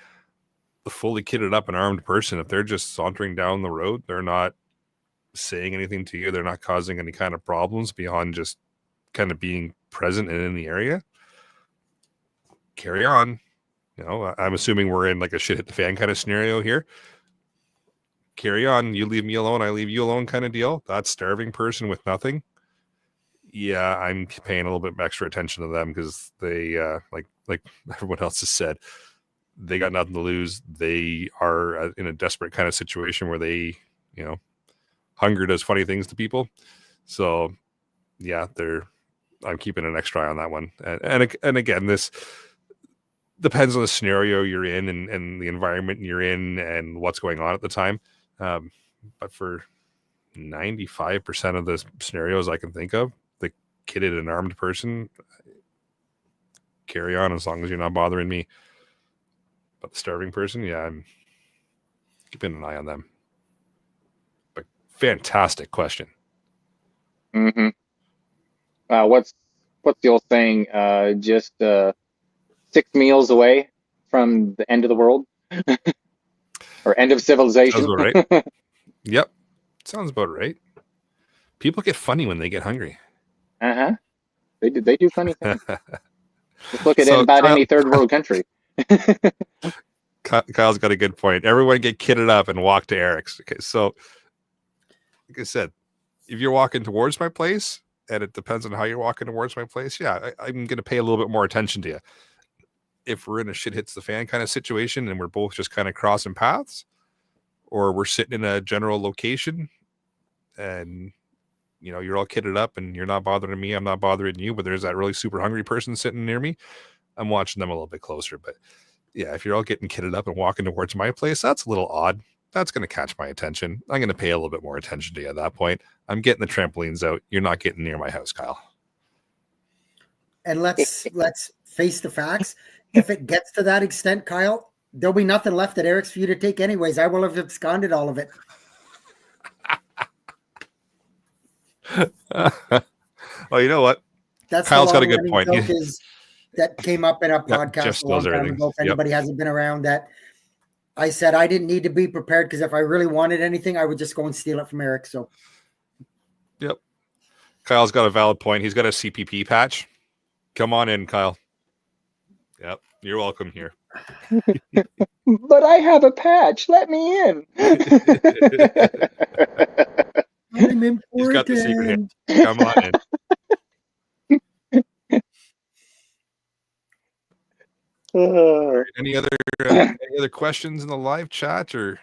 The fully kitted up and armed person, if they're just sauntering down the road, they're not saying anything to you, they're not causing any kind of problems beyond just kind of being present and in the area, carry on. I'm assuming we're in like a shit hit the fan kind of scenario here. Carry on. You leave me alone, I leave you alone kind of deal. That starving person with nothing, yeah, I'm paying a little bit extra attention to them because they like everyone else has said, they got nothing to lose. They are in a desperate kind of situation where they, hunger does funny things to people. So yeah, I'm keeping an extra eye on that one. And again, this depends on the scenario you're in and the environment you're in and what's going on at the time. But for 95% of the scenarios I can think of, the kitted and armed person, carry on as long as you're not bothering me. But the starving person, yeah, I'm keeping an eye on them. But fantastic question. What's the old saying? Just 6 meals away from the end of the world, or end of civilization. Sounds about right. Yep, sounds about right. People get funny when they get hungry. They do funny things. Just look at any third world country. Kyle's got a good point. Everyone get kitted up and walk to Eric's. Okay, so like I said, if you're walking towards my place, and it depends on how you're walking towards my place, yeah, I'm going to pay a little bit more attention to you. If we're in a shit hits the fan kind of situation and we're both just kind of crossing paths, or we're sitting in a general location and you're all kitted up and you're not bothering me, I'm not bothering you, but there's that really super hungry person sitting near me, I'm watching them a little bit closer. But yeah, if you're all getting kitted up and walking towards my place, that's a little odd. That's going to catch my attention. I'm going to pay a little bit more attention to you at that point. I'm getting the trampolines out. You're not getting near my house, Kyle. And let's face the facts. if it gets to that extent, Kyle, there'll be nothing left at Eric's for you to take anyways. I will have absconded all of it. Well, you know what? That's Kyle's the got a good long-running point. joke is that came up in a Yep, podcast Jeff a long steals time everything. ago. If Yep. anybody hasn't been around that, I said I didn't need to be prepared because if I really wanted anything, I would just go and steal it from Eric. So, Yep. Kyle's got a valid point. He's got a CPP patch. Come on in, Kyle. Yep. You're welcome here. But I have a patch. Let me in. I'm important. He's got the secret here. Come on in. Any other questions in the live chat, or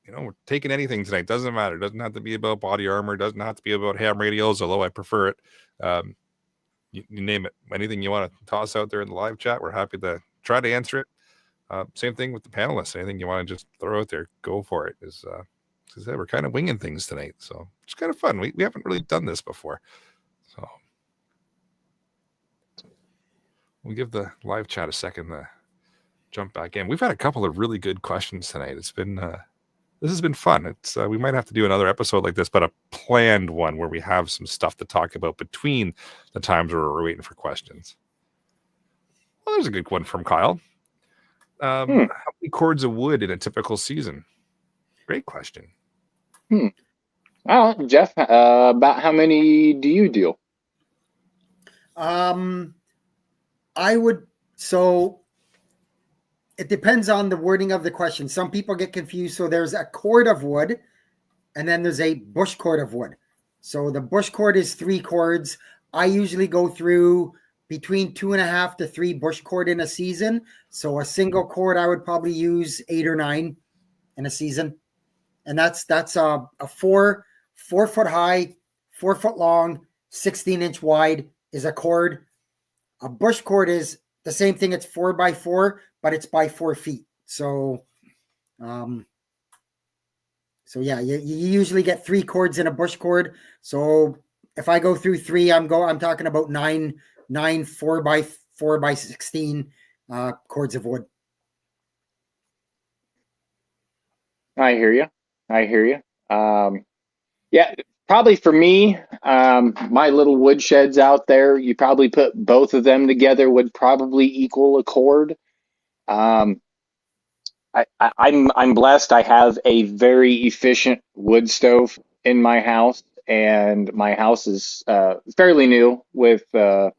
we're taking anything tonight? Doesn't matter. Doesn't have to be about body armor. Doesn't have to be about ham radios, although I prefer it. You name it. Anything you want to toss out there in the live chat, we're happy to try to answer it. Same thing with the panelists. Anything you want to just throw out there, go for it. As I said, we're kind of winging things tonight, so it's kind of fun. We haven't really done this before, so we'll give the live chat a second to jump back in. We've had a couple of really good questions tonight. It's been this has been fun. It's we might have to do another episode like this, but a planned one where we have some stuff to talk about between the times where we're waiting for questions. Well, there's a good one from Kyle. How many cords of wood in a typical season? Great question. Well, Jeff, about how many do you deal? I would. So it depends on the wording of the question. Some people get confused. So there's a cord of wood, and then there's a bush cord of wood. So the bush cord is 3 cords. I usually go through between 2.5 to 3 bush cord in a season. So a single cord, I would probably use 8 or 9 in a season. And that's a 4 foot high, 4 foot long, 16-inch wide is a cord. A bush cord is the same thing. It's 4 by 4, but it's by 4 feet. So, yeah, you usually get 3 cords in a bush cord. So if I go through 3, I'm talking about 9 4 by 4 by 16 cords of wood. I hear you. Yeah, probably for me, my little wood sheds out there, you probably put both of them together would probably equal a cord. I'm blessed. I have a very efficient wood stove in my house, and my house is fairly new, with the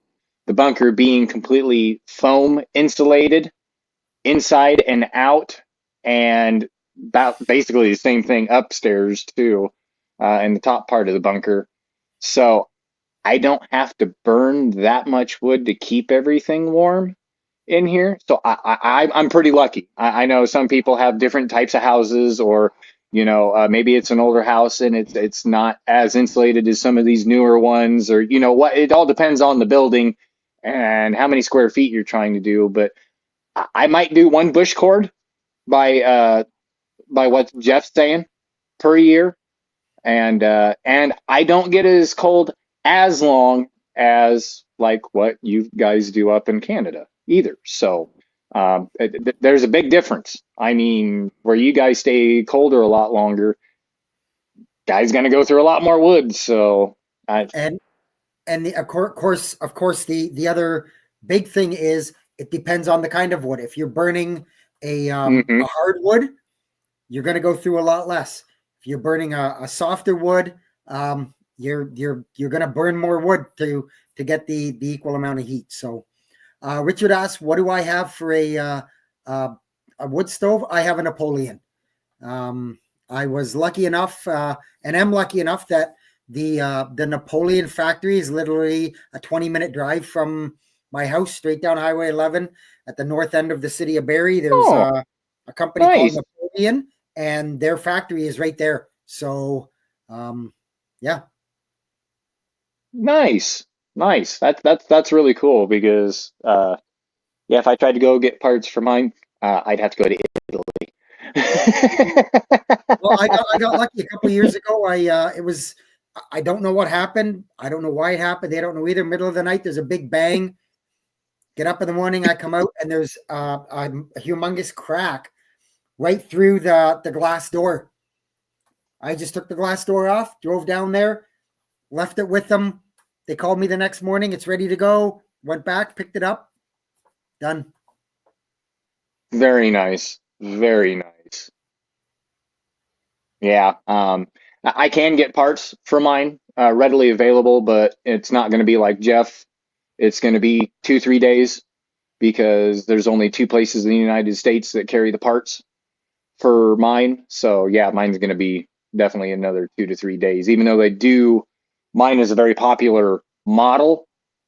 bunker being completely foam insulated inside and out, and about basically the same thing upstairs too, in the top part of the bunker. So I don't have to burn that much wood to keep everything warm in here. So I'm pretty lucky. I know some people have different types of houses, or maybe it's an older house and it's not as insulated as some of these newer ones, or what. It all depends on the building and how many square feet you're trying to do. But I might do 1 bush cord by what Jeff's saying per year, and I don't get as cold as long as like what you guys do up in Canada either. So there's a big difference. I mean, where you guys stay colder a lot longer, guys gonna go through a lot more wood. So of course, the other big thing is it depends on the kind of wood. If you're burning a hardwood, you're going to go through a lot less. If you're burning a softer wood, you're going to burn more wood to get the equal amount of heat. So, Richard asks, what do I have for a wood stove? I have a Napoleon. I was lucky enough, and am lucky enough that the Napoleon factory is literally a 20-minute drive from my house, straight down Highway 11 at the north end of the city of Barrie. There's a company called Napoleon, and their factory is right there. So, yeah. Nice. That's really cool, because if I tried to go get parts for mine, I'd have to go to Italy. Well, I got lucky a couple of years ago. I don't know what happened. I don't know why it happened. They don't know either. Middle of the night, there's a big bang. Get up in the morning, I come out, and there's a humongous crack right through the glass door. I just took the glass door off, drove down there, left it with them. They called me the next morning. It's ready to go. Went back, picked it up, done. Very nice. Very nice. Yeah. I can get parts for mine readily available, but it's not going to be like Jeff. It's going to be 2-3 days because there's only 2 places in the United States that carry the parts for mine. So yeah, mine's going to be definitely another 2 to 3 days, even though mine is a very popular model.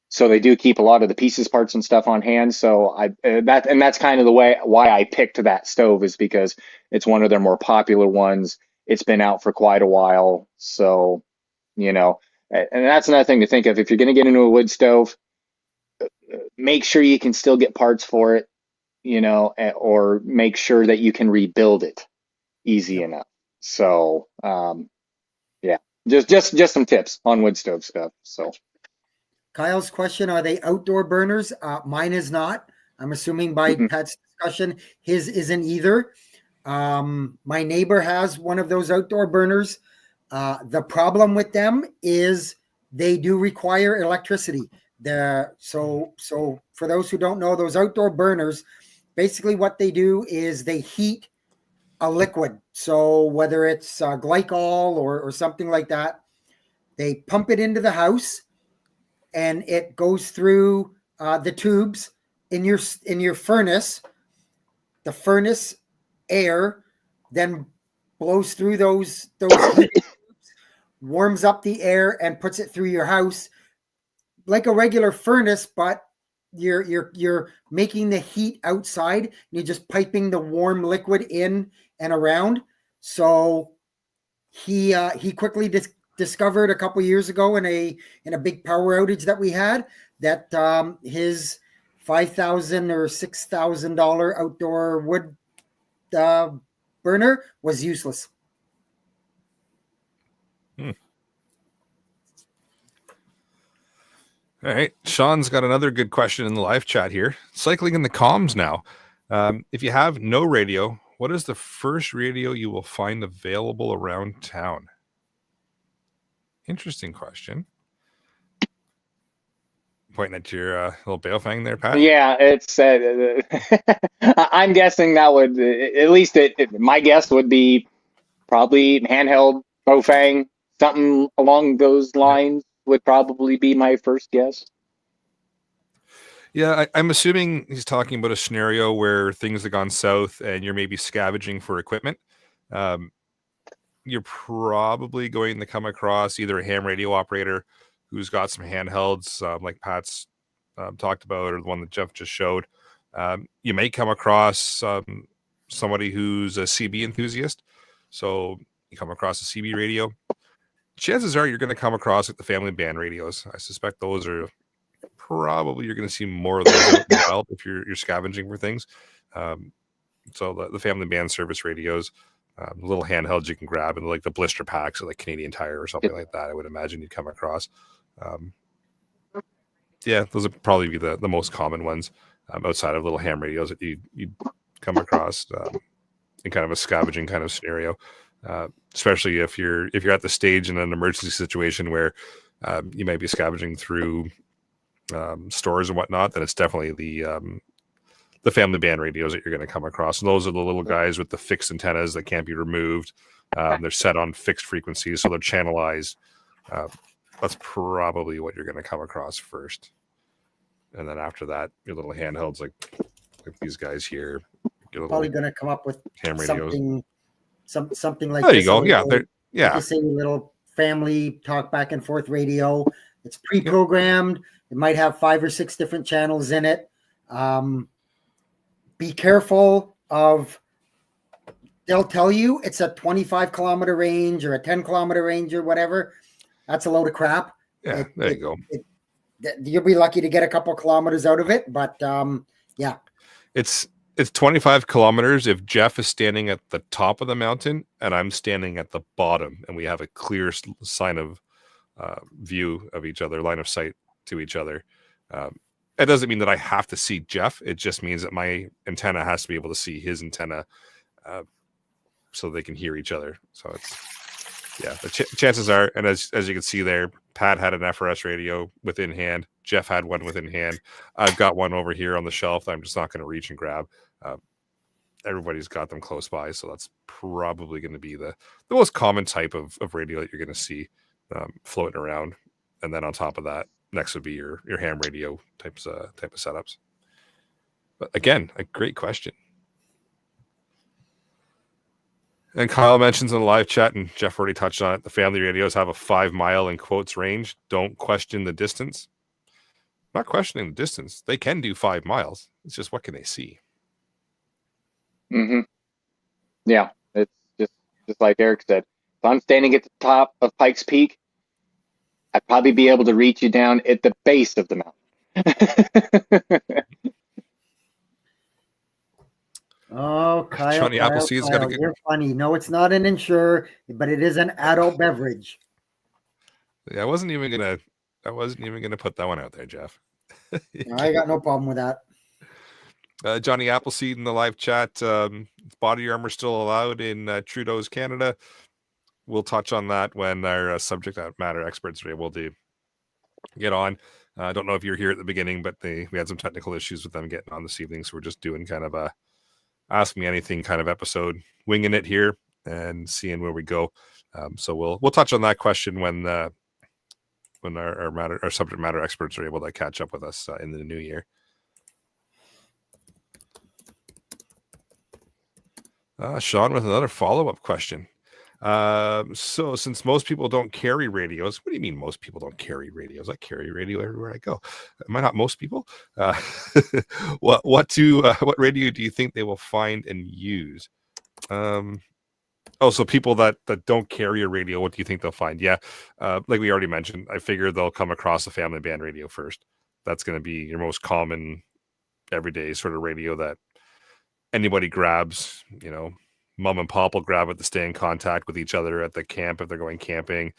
So they do keep a lot of the pieces, parts, and stuff on hand. So that's kind of the why I picked that stove, is because it's one of their more popular ones. It's been out for quite a while. So, and that's another thing to think of. If you're going to get into a wood stove, make sure you can still get parts for it, or make sure that you can rebuild it easy enough. So, yeah, just some tips on wood stove stuff. So. Kyle's question, are they outdoor burners? Mine is not. I'm assuming by Pat's discussion, his isn't either. My neighbor has one of those outdoor burners. The problem with them is they do require electricity. So for those who don't know, those outdoor burners, basically what they do is they heat a liquid. So whether it's glycol or something like that, they pump it into the house, and it goes through the tubes in your furnace. The furnace air then blows through those tubes, warms up the air, and puts it through your house like a regular furnace, but you're making the heat outside, and you're just piping the warm liquid in and around. So he quickly discovered a couple years ago in a big power outage that we had that his $5,000 or $6,000 outdoor wood burner was useless. All right. Sean's got another good question in the live chat here. Cycling in the comms now. If you have no radio, what is the first radio you will find available around town? Interesting question. Pointing at your little Baofeng there, Pat? Yeah, it's. I'm guessing that would, at least my guess would be probably handheld Baofeng, something along those lines would probably be my first guess. Yeah, I'm assuming he's talking about a scenario where things have gone south and you're maybe scavenging for equipment. You're probably going to come across either a ham radio operator who's got some handhelds, like Pat's talked about, or the one that Jeff just showed. You may come across somebody who's a CB enthusiast. So you come across a CB radio. Chances are you're going to come across the family band radios. I suspect those are probably, you're going to see more of those out in the wild if you're scavenging for things. So the family band service radios, little handhelds you can grab, and like the blister packs, or like Canadian Tire or something like that, I would imagine you'd come across. Yeah, those would probably be the most common ones, outside of little ham radios that you'd come across in kind of a scavenging kind of scenario. Especially if you're at the stage in an emergency situation where you might be scavenging through stores and whatnot, then it's definitely the family band radios that you're going to come across. And those are the little guys with the fixed antennas that can't be removed. They're set on fixed frequencies, so they're channelized. That's probably what you're going to come across first. And then after that, your little handhelds like these guys here. Probably going to come up with ham radios. Something like there this. You go. Yeah. Yeah. Like you say, little family talk back and forth radio. It's pre-programmed. It might have 5 or 6 different channels in it. Be careful of, they'll tell you it's a 25-kilometer range or a 10-kilometer range or whatever. That's a load of crap. Yeah, there you go. You'll be lucky to get a couple kilometers out of it, but yeah. It's 25 kilometers if Jeff is standing at the top of the mountain and I'm standing at the bottom, and we have a clear sign of view of each other, line of sight to each other. It doesn't mean that I have to see Jeff. It just means that my antenna has to be able to see his antenna, so they can hear each other. So it's, yeah, the chances are, and as you can see there, Pat had an FRS radio within hand. Jeff had one within hand. I've got one over here on the shelf that I'm just not going to reach and grab. Everybody's got them close by, so that's probably going to be the most common type of radio that you're going to see floating around. And then on top of that, next would be your ham radio type of setups. But again, a great question. And Kyle mentions in the live chat, and Jeff already touched on it, the family radios have a 5 mile in quotes range. Don't question the distance. I'm not questioning the distance. They can do 5 miles. It's just, what can they see? Mm-hmm. Yeah, it's just like Eric said. If I'm standing at the top of Pikes Peak, I'd probably be able to reach you down at the base of the mountain. Oh, Kyle, Johnny Kyle, Appleseed's Kyle, got a good... You're funny. No, it's not an Ensure, but it is an adult beverage. Yeah, I wasn't even gonna put that one out there, Jeff. I got no problem with that. Johnny Appleseed in the live chat. Body armor still allowed in Trudeau's Canada. We'll touch on that when our subject matter experts are able to get on. I don't know if you're here at the beginning, but we had some technical issues with them getting on this evening, so we're just doing kind of a Ask Me Anything kind of episode, winging it here and seeing where we go. So we'll touch on that question when our subject matter experts are able to catch up with us in the new year. Sean with another follow-up question. So since most people don't carry radios, what do you mean most people don't carry radios? I carry radio everywhere I go. Am I not most people? What radio do you think they will find and use? So people that don't carry a radio, what do you think they'll find? Yeah, like we already mentioned, I figure they'll come across a family band radio first. That's going to be your most common everyday sort of radio that anybody grabs. Mom and pop will grab it to stay in contact with each other at the camp if they're going camping.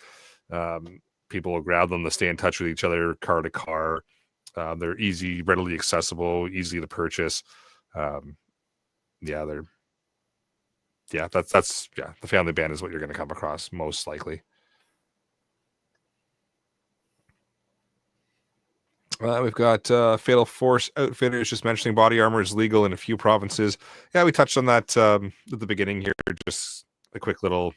People will grab them to stay in touch with each other car to car. They're easy, readily accessible, easy to purchase. The family band is what you're going to come across most likely. We've got Fatal Force Outfitters just mentioning body armor is legal in a few provinces. Yeah, we touched on that at the beginning here. Just a quick little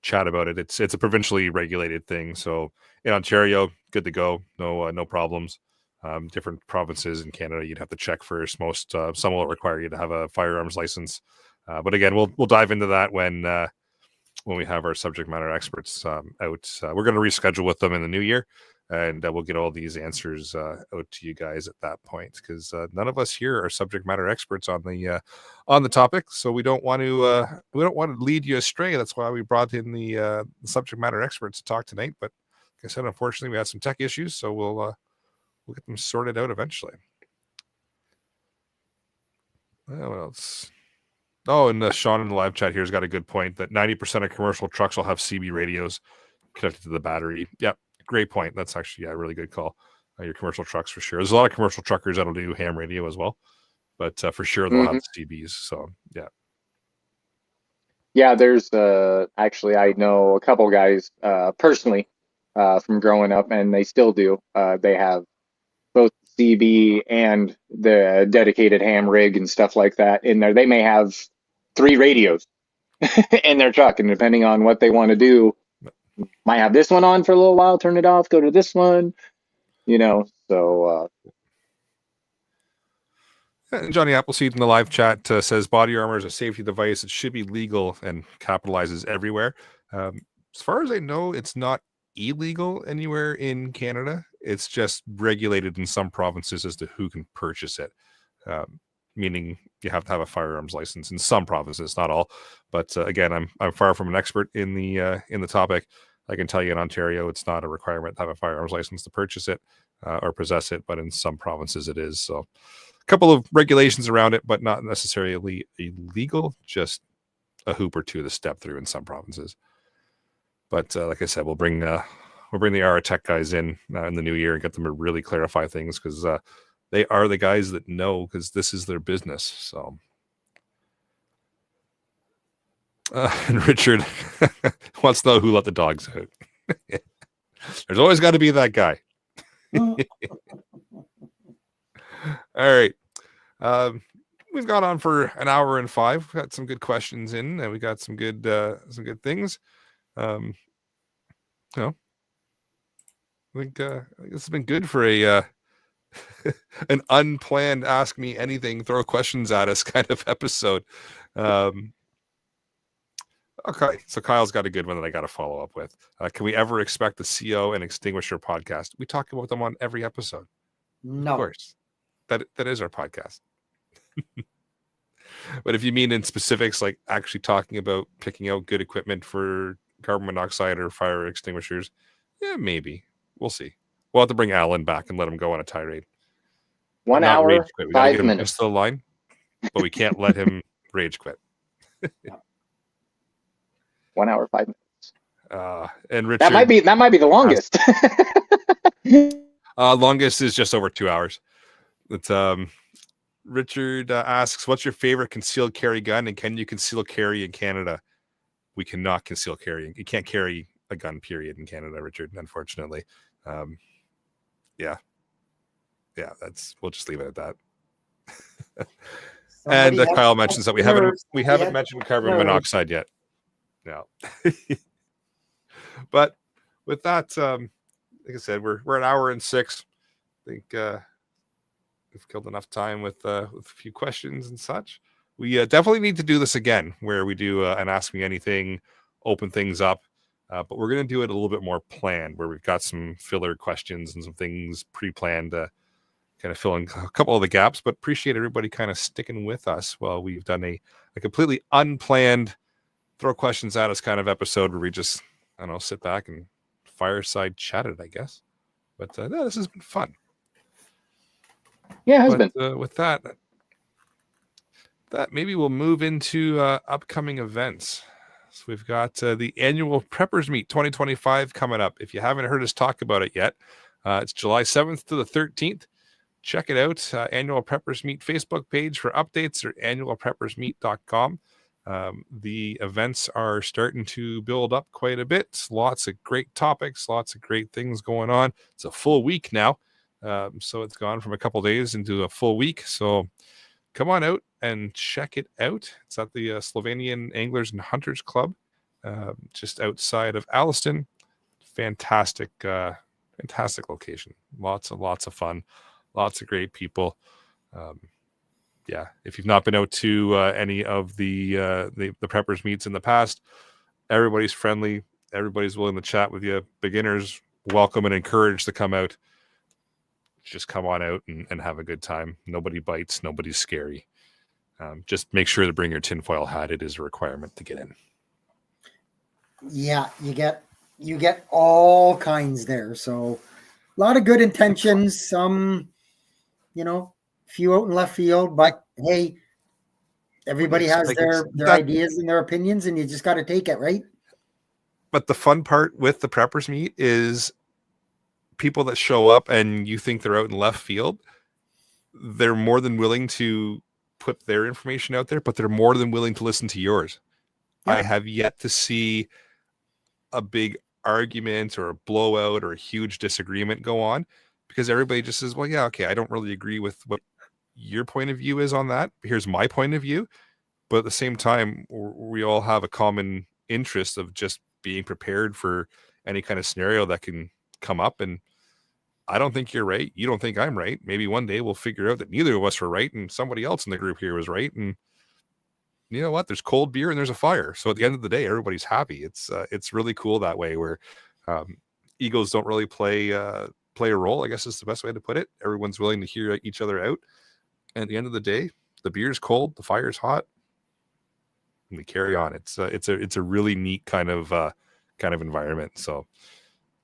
chat about it. It's a provincially regulated thing. So in Ontario, good to go. No problems. Different provinces in Canada, you'd have to check first. Some will require you to have a firearms license. But again, we'll dive into that when we have our subject matter experts out. We're going to reschedule with them in the new year. And we'll get all these answers out to you guys at that point, because none of us here are subject matter experts on the topic, so we don't want to lead you astray. That's why we brought in the subject matter experts to talk tonight. But like I said, unfortunately, we had some tech issues, so we'll get them sorted out eventually. What else? Oh, and Sean in the live chat here has got a good point that 90% of commercial trucks will have CB radios connected to the battery. Yep. Great point. That's actually a really good call. Your commercial trucks for sure. There's a lot of commercial truckers that'll do ham radio as well, but for sure they'll have CBs. So yeah. There's actually I know a couple guys personally from growing up, and they still do. They have both CB and the dedicated ham rig and stuff like that in there. They may have 3 radios in their truck, and depending on what they want to do. Might have this one on for a little while, turn it off, go to this one, so. And Johnny Appleseed in the live chat says body armor is a safety device. It should be legal and capitalizes everywhere. As far as I know, it's not illegal anywhere in Canada. It's just regulated in some provinces as to who can purchase it. Meaning you have to have a firearms license in some provinces, not all. But again, I'm far from an expert in the topic. I can tell you in Ontario, it's not a requirement to have a firearms license to purchase it or possess it, but in some provinces it is. So a couple of regulations around it, but not necessarily illegal, just a hoop or two to step through in some provinces. But like I said, we'll bring the Aratech guys in the new year and get them to really clarify things, because They are the guys that know because this is their business. So, and Richard wants to know who let the dogs out. There's always got to be that guy. All right. We've gone on for an hour and 5. We've got some good questions in, and we got some good things. You know, I think this has been good for a an unplanned ask me anything, throw questions at us kind of episode. Okay, so Kyle's got a good one that I got to follow up with. Can we ever expect the CO and Extinguisher podcast? We talk about them on every episode. No. Of course. That is our podcast. But if you mean in specifics, like actually talking about picking out good equipment for carbon monoxide or fire extinguishers, yeah, maybe. We'll see. We'll have to bring Alan back and let him go on a tirade. 1 Not hour, rage quit. We gotta 5 get him minutes. just to the line, but we can't let him rage quit. 1 hour, 5 minutes. And Richard, That might be the longest. Longest is just over 2 hours. It's Richard asks, what's your favorite concealed carry gun, and can you conceal carry in Canada? We cannot conceal carry. You can't carry a gun, period, in Canada, Richard, unfortunately. Yeah, we'll just leave it at that. And Kyle mentions that we haven't mentioned carbon monoxide yet. No. But with that, like I said, we're an hour and 6. I think we've killed enough time with a few questions and such. We definitely need to do this again, where we do an Ask Me Anything, open things up. But we're going to do it a little bit more planned, where we've got some filler questions and some things pre-planned to kind of fill in a couple of the gaps. But appreciate everybody kind of sticking with us while we've done a completely unplanned throw questions at us kind of episode where we just, I don't know, sit back and fireside chat it, I guess. But no, this has been fun. Yeah, it has been. With that maybe we'll move into upcoming events. So we've got the annual Preppers Meet 2025 coming up. If you haven't heard us talk about it yet, it's July 7th to the 13th. Check it out. Annual Preppers Meet Facebook page for updates, or annualpreppersmeet.com. The events are starting to build up quite a bit. Lots of great topics, lots of great things going on. It's a full week now. So it's gone from a couple days into a full week. So come on out and check it out. It's at the Slovenian Anglers and Hunters Club, just outside of Alliston. Fantastic location. Lots of fun. Lots of great people. Yeah, if you've not been out to any of the preppers meets in the past, everybody's friendly. Everybody's willing to chat with you. Beginners welcome and encouraged to come out. Just come on out and have a good time. Nobody bites. Nobody's scary. Just make sure to bring your tinfoil hat. It is a requirement to get in. Yeah, you get all kinds there. So a lot of good intentions. Some, few out in left field, but hey, everybody has their ideas and their opinions, and you just got to take it, right? But the fun part with the preppers meet is people that show up and you think they're out in left field, they're more than willing to put their information out there, but they're more than willing to listen to yours. Yeah. I have yet to see a big argument or a blowout or a huge disagreement go on, because everybody just says, well, yeah, okay, I don't really agree with what your point of view is on that. Here's my point of view. But at the same time, we all have a common interest of just being prepared for any kind of scenario that can come up. And I don't think you're right. You don't think I'm right. Maybe one day we'll figure out that neither of us were right and somebody else in the group here was right. And you know what? There's cold beer and there's a fire. So at the end of the day, everybody's happy. It's really cool that way, where egos don't really play a role, I guess is the best way to put it. Everyone's willing to hear each other out. And at the end of the day, the beer's cold, the fire's hot, and we carry on. It's a really neat kind of environment. So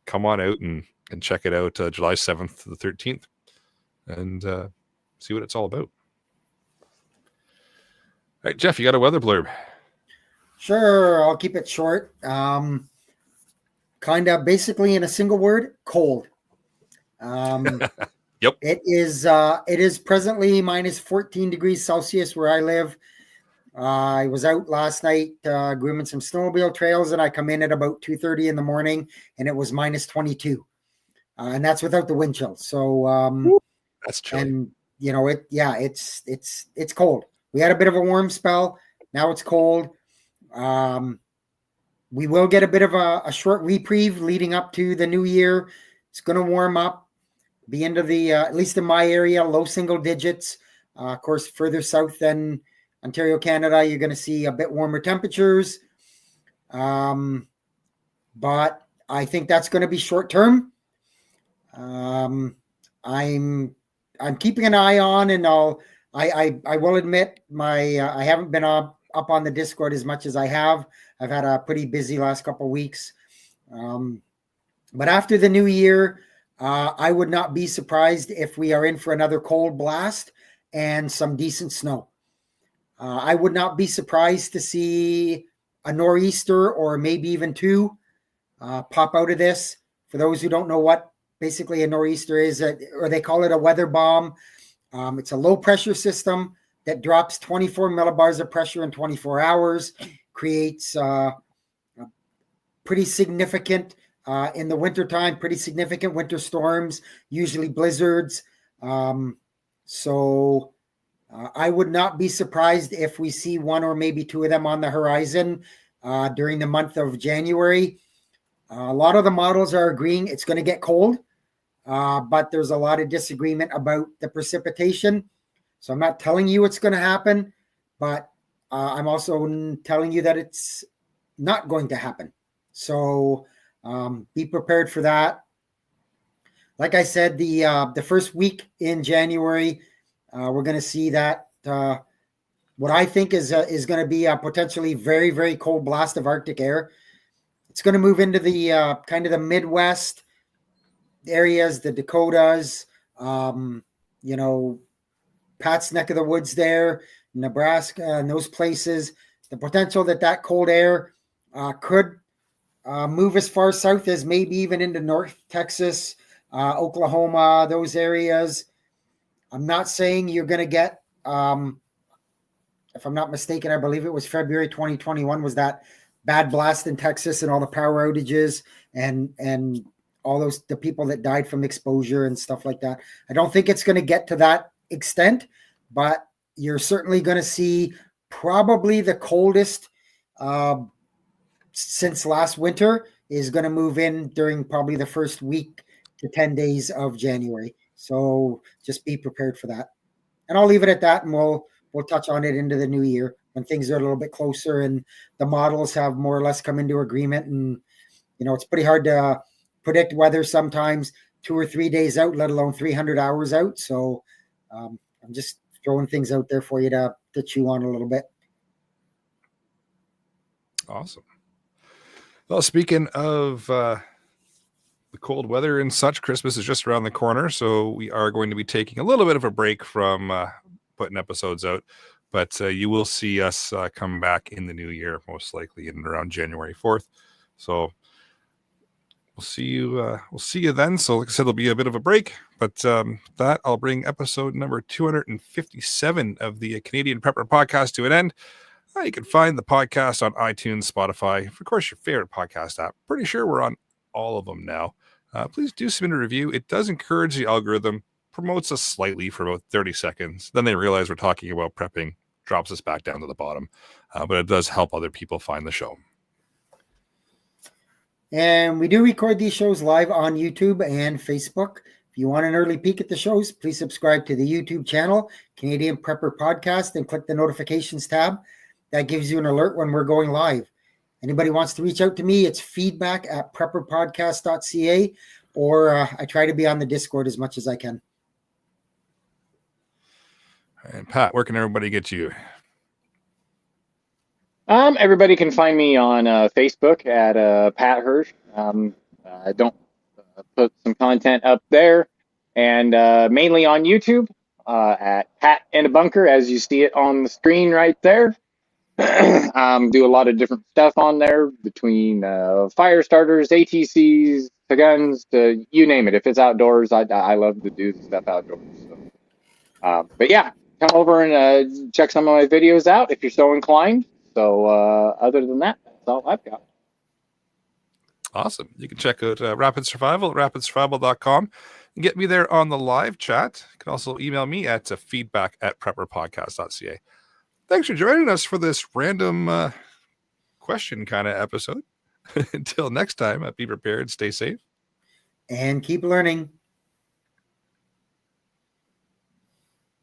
come on out and check it out, July 7th to the 13th, and see what it's all about. All right, Jeff, you got a weather blurb? Sure, I'll keep it short. Kind of basically in a single word, cold. Yep. It is presently minus 14 degrees Celsius where I live. I was out last night grooming some snowmobile trails, and I come in at about 2:30 in the morning, and it was minus 22, and that's without the wind chill. So That's chilly. and it's cold. We had a bit of a warm spell. Now it's cold. We will get a bit of a short reprieve leading up to the new year. It's going to warm up, be into the at least in my area, low single digits. Of course, further south than Ontario, Canada, you're going to see a bit warmer temperatures. But I think that's going to be short term. I'm keeping an eye on, and I will admit I haven't been up on the Discord as much as I have. I've had a pretty busy last couple of weeks. But after the new year, I would not be surprised if we are in for another cold blast and some decent snow. I would not be surprised to see a nor'easter or maybe even two pop out of this. For those who don't know what basically a nor'easter is, or they call it a weather bomb, it's a low pressure system that drops 24 millibars of pressure in 24 hours, creates pretty significant, in the wintertime, pretty significant winter storms, usually blizzards. So I would not be surprised if we see one or maybe two of them on the horizon during the month of January. A lot of the models are agreeing it's going to get cold, but there's a lot of disagreement about the precipitation. So I'm not telling you it's going to happen, but I'm also telling you that it's not going to happen. So be prepared for that. Like I said, the first week in January, we're going to see that what I think is going to be a potentially very, very cold blast of Arctic air. It's going to move into the kind of the Midwest areas, the Dakotas, Pat's neck of the woods there, Nebraska, and those places. The potential that cold air could move as far south as maybe even into North Texas, Oklahoma, those areas. I'm not saying you're going to get, if I'm not mistaken, I believe it was February 2021 was that bad blast in Texas and all the power outages and all the people that died from exposure and stuff like that. I don't think it's going to get to that extent, but you're certainly going to see probably the coldest since last winter is going to move in during probably the first week to 10 days of January. So just be prepared for that. And I'll leave it at that, and we'll touch on it into the new year when things are a little bit closer and the models have more or less come into agreement. And, it's pretty hard to predict weather sometimes 2 or 3 days out, let alone 300 hours out. So I'm just throwing things out there for you to chew on a little bit. Awesome. Well, speaking of the cold weather and such, Christmas is just around the corner, so we are going to be taking a little bit of a break from putting episodes out, but you will see us come back in the new year, most likely in around January 4th. So we'll see you then. So like I said, there'll be a bit of a break, but that I'll bring episode number 257 of the Canadian Prepper Podcast to an end. You can find the podcast on iTunes, Spotify, of course, your favorite podcast app. Pretty sure we're on all of them now. Please do submit a review. It does encourage the algorithm, promotes us slightly for about 30 seconds. Then they realize we're talking about prepping, drops us back down to the bottom. But it does help other people find the show. And we do record these shows live on YouTube and Facebook. If you want an early peek at the shows, please subscribe to the YouTube channel, Canadian Prepper Podcast, and click the notifications tab. That gives you an alert when we're going live. Anybody wants to reach out to me, it's feedback@prepperpodcast.ca, or I try to be on the Discord as much as I can. And Pat, where can everybody get you? Everybody can find me on Facebook at Pat Hirsch. I don't put some content up there, and mainly on YouTube at Pat in a Bunker, as you see it on the screen right there. Do a lot of different stuff on there between fire starters, ATCs, to guns to you name it. If it's outdoors, I love to do stuff outdoors. So, but yeah, come over and check some of my videos out if you're so inclined. So other than that, that's all I've got. Awesome. You can check out Rapid Survival at rapidsurvival.com and get me there on the live chat. You can also email me at feedback@prepperpodcast.ca. Thanks for joining us for this random question kind of episode. Until next time, be prepared, stay safe, and keep learning.